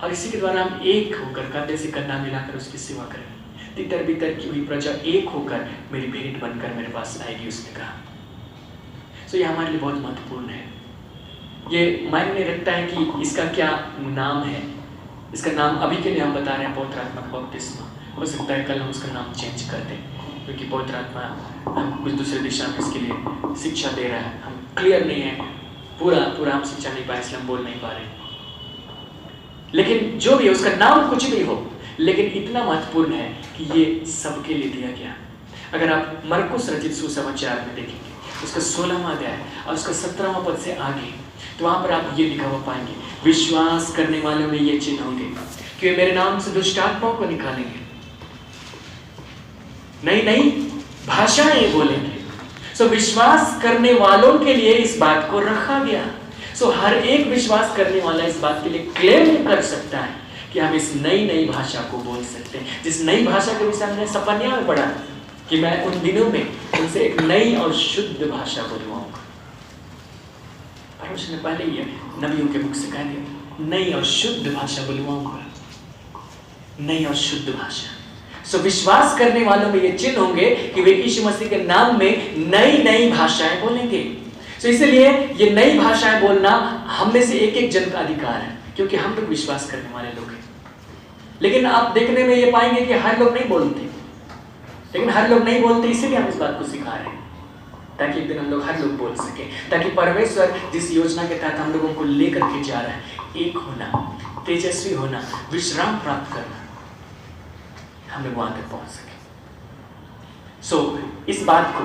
और इसी के द्वारा हम एक होकर, कंधे से कंधा मिलाकर उसकी सेवा करें। तितर बितर की हुई प्रजा एक होकर मेरी भेंट बनकर मेरे पास आएगी, उसने कहा। सो ये हमारे लिए बहुत महत्वपूर्ण है। ये मायने रखता है कि इसका क्या नाम है। इसका नाम अभी के लिए हम बता रहे हैं पवित्र आत्मा का बपतिस्मा। हो सकता है कल हम उसका नाम चेंज कर दें, क्योंकि पवित्र आत्मा हम कुछ दूसरे दिशा में इसके लिए शिक्षा दे रहा है, हम क्लियर नहीं है, पूरा हम शिक्षा नहीं पाए, इसलिए हम बोल नहीं पा रहे। लेकिन जो भी है, उसका नाम कुछ भी हो, लेकिन इतना महत्वपूर्ण है कि ये सबके लिए दिया गया। अगर आप मरकुस रचित सुसमाचार में देखेंगे, उसका 16वां अध्याय और उसका 17वां पद से आगे, तो वहां पर आप ये लिखा हुआ पाएंगे, विश्वास करने वालों में ये चिन्ह होंगे कि वे मेरे नाम से दुष्ट आत्माओं को निकालेंगे, नई नई भाषाएं बोलेंगे। सो विश्वास करने वालों के लिए इस बात को रखा गया। सो हर एक विश्वास करने वाला इस बात के लिए क्लेम कर सकता है कि हम इस नई भाषा को बोल सकते हैं। जिस नई भाषा के विषय हमने सपन्या में पढ़ा कि मैं उन दिनों में उनसे एक नई और शुद्ध भाषा बुलवाऊंगा। परमेश्वर ने पहले ही नबियों के मुख से कह दिया, नई और शुद्ध भाषा बुलवाऊंगा, नई और शुद्ध भाषा। सो विश्वास करने वालों में ये चिन्ह होंगे कि वे यीशु मसीह के नाम में नई भाषाएं बोलेंगे। सो इसलिए ये नई भाषाएं बोलना हम में से एक जन का अधिकार है, क्योंकि हम लोग विश्वास करने वाले लोग हैं। लेकिन आप देखने में ये पाएंगे कि हर लोग नहीं बोलते, लेकिन हर लोग नहीं बोलते इसीलिए हम इस बात को सिखा रहे हैं, ताकि एक दिन हम लोग हर लोग बोल सके, ताकि परमेश्वर जिस योजना के तहत हम लोगों को लेकर के जा रहा है, एक होना, तेजस्वी होना, विश्राम प्राप्त करना, हम लोग वहां तक पहुंच सके। सो इस बात को,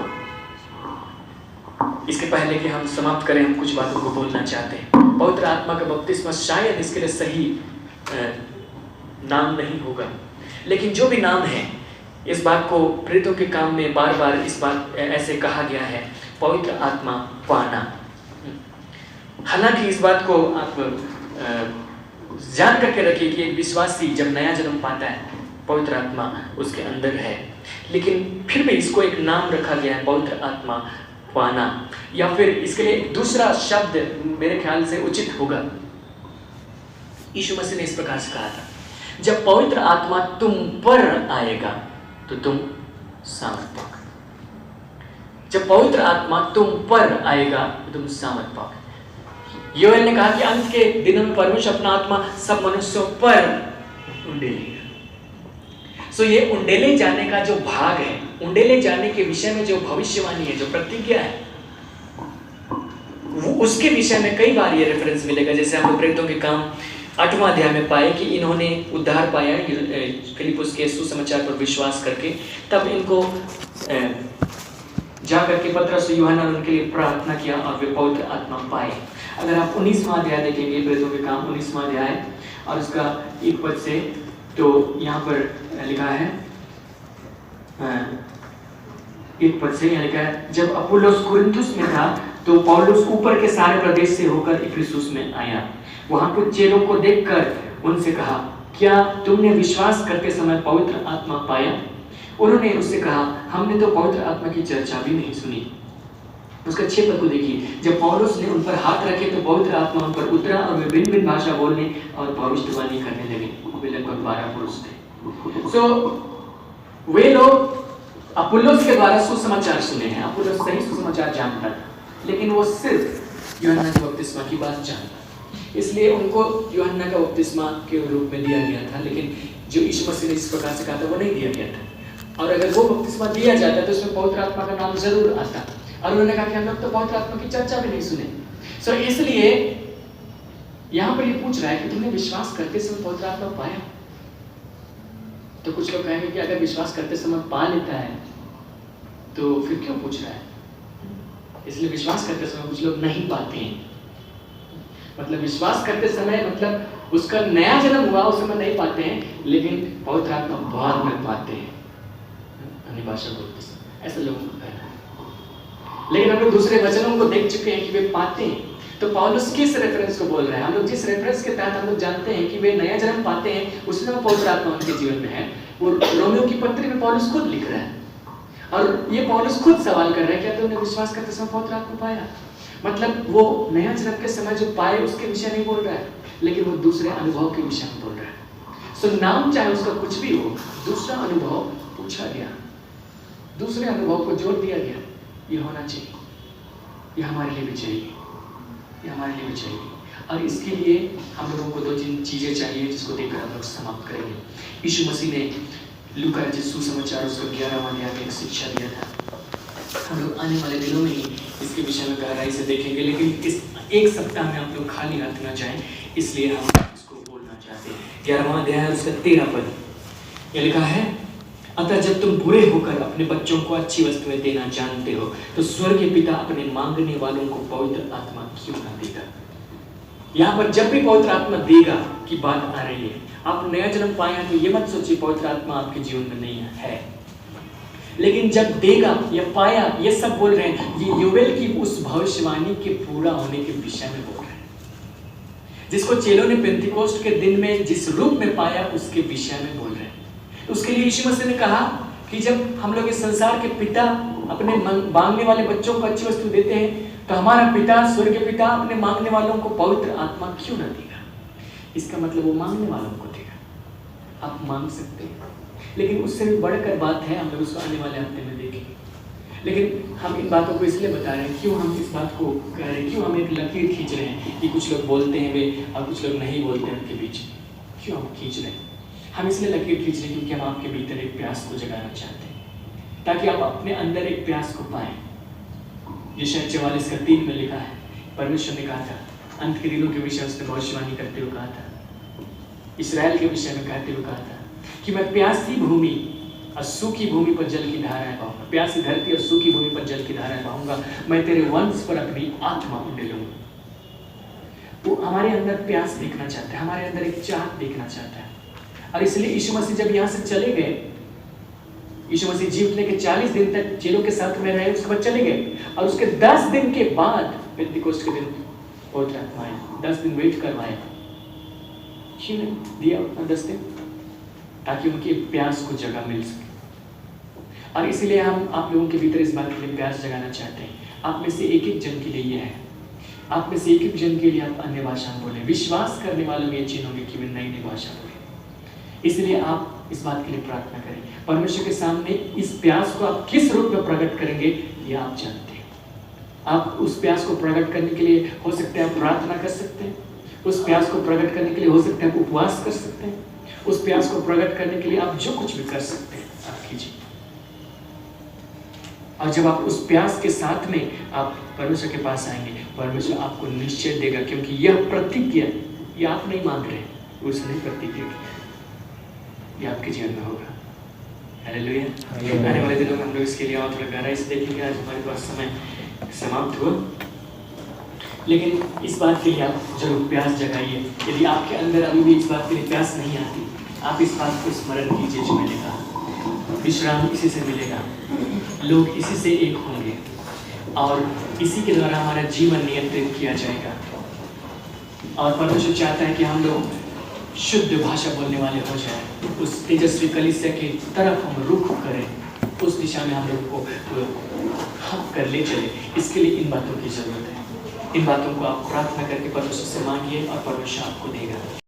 इसके पहले कि हम समाप्त करें, हम कुछ बातों को बोलना चाहते हैं। पवित्र आत्मा का बपतिस्मा शायद इसके लिए सही नाम नहीं होगा, लेकिन जो भी नाम है, इस बात को प्रेरितों के काम में बार बार इस बात ऐसे कहा गया है, पवित्र आत्मा पाना। हालांकि इस बात को आप जान करके रखिए कि एक विश्वासी जब नया जन्म पाता है, पवित्र आत्मा उसके अंदर है, लेकिन फिर भी इसको एक नाम रखा गया है, पवित्र आत्मा पाना। या फिर इसके लिए दूसरा शब्द मेरे ख्याल से उचित होगा, यीशु मसीह ने इस प्रकार से कहा था, जब पवित्र आत्मा तुम पर आएगा तो तुम सामर्थ पाओगे। जब पवित्र आत्मा तुम पर आएगा तो तुम सामर्थ पाओगे। योएल ने कहा कि अंत के दिनों में परमेश्वर अपना आत्मा सब मनुष्यों पर उंडेलेगा। सो ये उंडेले जाने का जो भाग है, उंडेले जाने के विषय में जो भविष्यवाणी है, जो प्रतिज्ञा है, वो उसके विषय में कई बार ये रेफरेंस मिलेगा। जैसे हम लोग प्रेरितों के काम 8वां अध्याय में पाए कि इन्होंने उद्धार पाया फिलिप्पुस के सुसमाचार पर विश्वास करके, तब इनको जा करके पतरस और यूहन्ना ने उनके लिए प्रार्थना किया और वे पवित्र आत्मा पाए। अगर आप 19वां अध्याय देखेंगे, प्रेरितों के काम 19वां अध्याय और उसका 1 पद से, तो यहाँ पर लिखा है 1 पद से यहाँ लिखा है, जब अपुल्लोस कुरिन्थुस में था तो पौलुस ऊपर के सारे प्रदेश से होकर इफिसुस में आया। वहां कुछ चेलों को देखकर उनसे कहा, क्या तुमने विश्वास करते समय पवित्र आत्मा पाया? उन्होंने उससे कहा, हमने तो पवित्र आत्मा की चर्चा भी नहीं सुनी। उसका 6 पद को देखिए, जब पौलुस ने उन पर हाथ रखे तो पवित्र आत्मा उन पर उतरा और वे भिन्न भिन्न भाषा बोलने और भविष्यवाणी करने लगे। वे लगभग 12 पुरुष थे। वे लोग अपुल्लोस के द्वारा सुसमाचार सुने हैं। अपुल्लोस सही सुसमाचार जानता था, लेकिन वो सिर्फ यूहन्ना के बपतिस्मा की बात जानता, इसलिए उनको यूहन्ना का बपतिस्मा के रूप में दिया गया था, लेकिन जो यीशु मसीह ने इस प्रकार से कहा था वो नहीं दिया गया था। और अगर वो बपतिस्मा दिया जाता तो उसमें पवित्र आत्मा का नाम जरूर आता। और उन्होंने कहा कि हम लोग तो पवित्र आत्मा की चर्चा भी नहीं सुने। इसलिए यहाँ पर ये पूछ रहा है कि तुमने विश्वास करते समय पवित्र आत्मा पाया? तो कुछ लोग कहेंगे कि अगर विश्वास करते समय पा लेता है तो फिर क्यों पूछ रहा है? इसलिए विश्वास करते समय कुछ लोग नहीं पाते हैं। मतलब विश्वास करते समय मतलब उसका नया जन्म हुआ उस समय नहीं पाते हैं, लेकिन पवित्र आत्मा बाद में पाते हैं, अन्य भाषा बोलते समय। ऐसा लोगों का कहना है। लेकिन हम लोग दूसरे वचनों को देख चुके हैं कि वे पाते हैं। तो पौलुस किस रेफरेंस को बोल रहे हैं? हम लोग जिस रेफरेंस के तहत हम लोग जानते हैं कि वे नया जन्म पाते हैं, उसमें पवित्र आत्मा उनके जीवन में है। वो रोमियो की पत्री में पौलुस खुद लिख रहा है, और ये पौलुस खुद सवाल कर रहा है, क्या तुमने विश्वास करते समय पवित्र आत्मा पाया? मतलब वो नया जन्म के समय जो पाए उसके विषय नहीं बोल रहा है, लेकिन वो दूसरे अनुभव के विषय में बोल रहा है। नाम चाहे उसका कुछ भी हो, दूसरा अनुभव पूछा गया, दूसरे अनुभव को जोड़ दिया गया। ये होना चाहिए, ये हमारे लिए भी चाहिए, ये हमारे लिए भी चाहिए। और इसके लिए हम लोगों को 2 चीजें चाहिए जिसको देखकर हम लोग समाप्त करेंगे। यीशु मसीह ने लूका रचित सुसमाचार उसका 11वां अध्याय में एक शिक्षा दिया था। हम लोग आने वाले दिनों में ही इसके विषय में गहराई से देखेंगे, लेकिन इस एक सप्ताह में आप लोग खाली हाथ न जाएं, इसलिए हम इसको बोलना चाहते हैं। 11वां अध्याय उसका 13 पद ये लिखा है, अतः जब तुम बुरे होकर अपने बच्चों को अच्छी वस्तुएं देना जानते हो, तो स्वर्ग के पिता अपने मांगने वालों को पवित्र आत्मा क्यों न देगा। यहाँ पर जब भी पवित्र आत्मा देगा की बात आ रही है, आप नया जन्म पाए हैं तो ये मत सोचिए पवित्र आत्मा आपके जीवन में नहीं है। लेकिन जब देगा या पाया, ये सब बोल रहे हैं, ये योवेल की उस भविष्यवाणी के पूरा होने के विषय में बोल रहे हैं, जिसको चेलों ने पेंतिकोस्ट के दिन में जिस रूप में पाया उसके विषय में बोल रहे हैं। उसके लिए यीशु मसीह ने कहा कि जब हम लोग इस संसार के पिता अपने मांगने वाले बच्चों को अच्छी वस्तु देते हैं, तो हमारा पिता स्वर्ग के पिता अपने मांगने वालों को पवित्र आत्मा क्यों न देगा। इसका मतलब वो मांगने वालों को देगा। आप मांग सकते हैं, लेकिन उससे भी बढ़कर बात है, हम लोग उसको आने वाले हफ्ते में देखेंगे। लेकिन हम इन बातों को इसलिए बता रहे हैं, क्यों हम इस बात को कह रहे हैं, क्यों हम एक लकीर खींच रहे हैं कि कुछ लोग बोलते हैं वे और कुछ लोग नहीं बोलते हैं, उनके बीच क्यों हम खींच रहे हैं? हम इसलिए लकीर खींच रहे हैं क्योंकि हम आपके भीतर एक प्यास को जगाना चाहते हैं, ताकि आप अपने अंदर एक प्यास को पाएं। यशायाह 44:3 में लिखा है, परमेश्वर ने कहा था, अंत के दिनों के विषय उसने भविष्यवाणी करते हुए कहा था, इस्राएल के विषय में कहते हुए कहा था कि मैं प्यासी भूमि और सूखी भूमि पर जल की धाराएं बहाऊंगा, प्यासी धरती और सूखी भूमि पर जल की धाराएं बहाऊंगा, मैं तेरे वंश पर अपनी आत्मा उंडेलूंगा। वो हमारे अंदर प्यास देखना चाहता है, हमारे अंदर एक चाह देखना चाहता है। और इसलिए यीशु मसीह जब यहाँ से चले गए, यीशु मसीह जीवने के 40 दिन तक चेलों के साथ में रहे, उसके बाद चले गए, और उसके 10 दिन के बाद पेंतिकोस्त के दिन पवित्र आत्मा आया। 10 दिन वेट करवाया, क्यों नहीं दिया उतना 10 दिन? ताकि उनकी प्यास को जगह मिल सके। और इसीलिए हम आप लोगों के भीतर इस बात के लिए प्यास जगाना चाहते हैं। आप में से एक एक जन के लिए ये है, आप में से एक एक जन के लिए आप अन्य भाषा बोले। विश्वास करने वालों में ये चिन्ह होंगे कि वे नई नई भाषा बोले। इसलिए आप इस बात के लिए प्रार्थना करें। परमेश्वर के सामने इस प्यास को आप किस रूप में प्रकट करेंगे ये आप जानते हैं। आप उस प्यास को प्रकट करने के लिए हो सकता है आप प्रार्थना कर सकते हैं, उस प्यास को प्रकट करने के लिए हो सकता है आप उपवास कर सकते हैं, उस प्यास को प्रकट करने के लिए आप जो कुछ भी कर सकते हैं आप कीजिए। और जब आप उस प्यास के साथ में आप परमेश्वर के पास आएंगे, परमेश्वर आपको निश्चय देगा, क्योंकि यह प्रतिज्ञा ये आप नहीं मांग रहे, उसने प्रतिज्ञा की, ये आपके जीवन में होगा। हालेलुया। आने वाले दिनों में हम लोग इसके लिए और थोड़ा गहराई से देखेंगे। आज हमारे पास समय समाप्त हुआ, लेकिन इस बात के लिए आप जरूर प्यास जगाइए। यदि आपके अंदर अभी भी इस बात के लिए प्यास नहीं आती, आप इस बात को स्मरण कीजिए जो मैंने कहा, विश्राम इसी से मिलेगा, लोग इसी से एक होंगे और इसी के द्वारा हमारा जीवन नियंत्रित किया जाएगा। और परमेश्वर चाहता है कि हम लोग शुद्ध भाषा बोलने वाले हो जाए, उस तेजस्वी कलीसिया की तरफ हम रुख करें, उस दिशा में हम लोग को हक कर ले चले। इसके लिए इन बातों की जरूरत है। इन बातों को आप प्रार्थना करके परमेश्वर से मांगिए और परमेश्वर आपको देगा।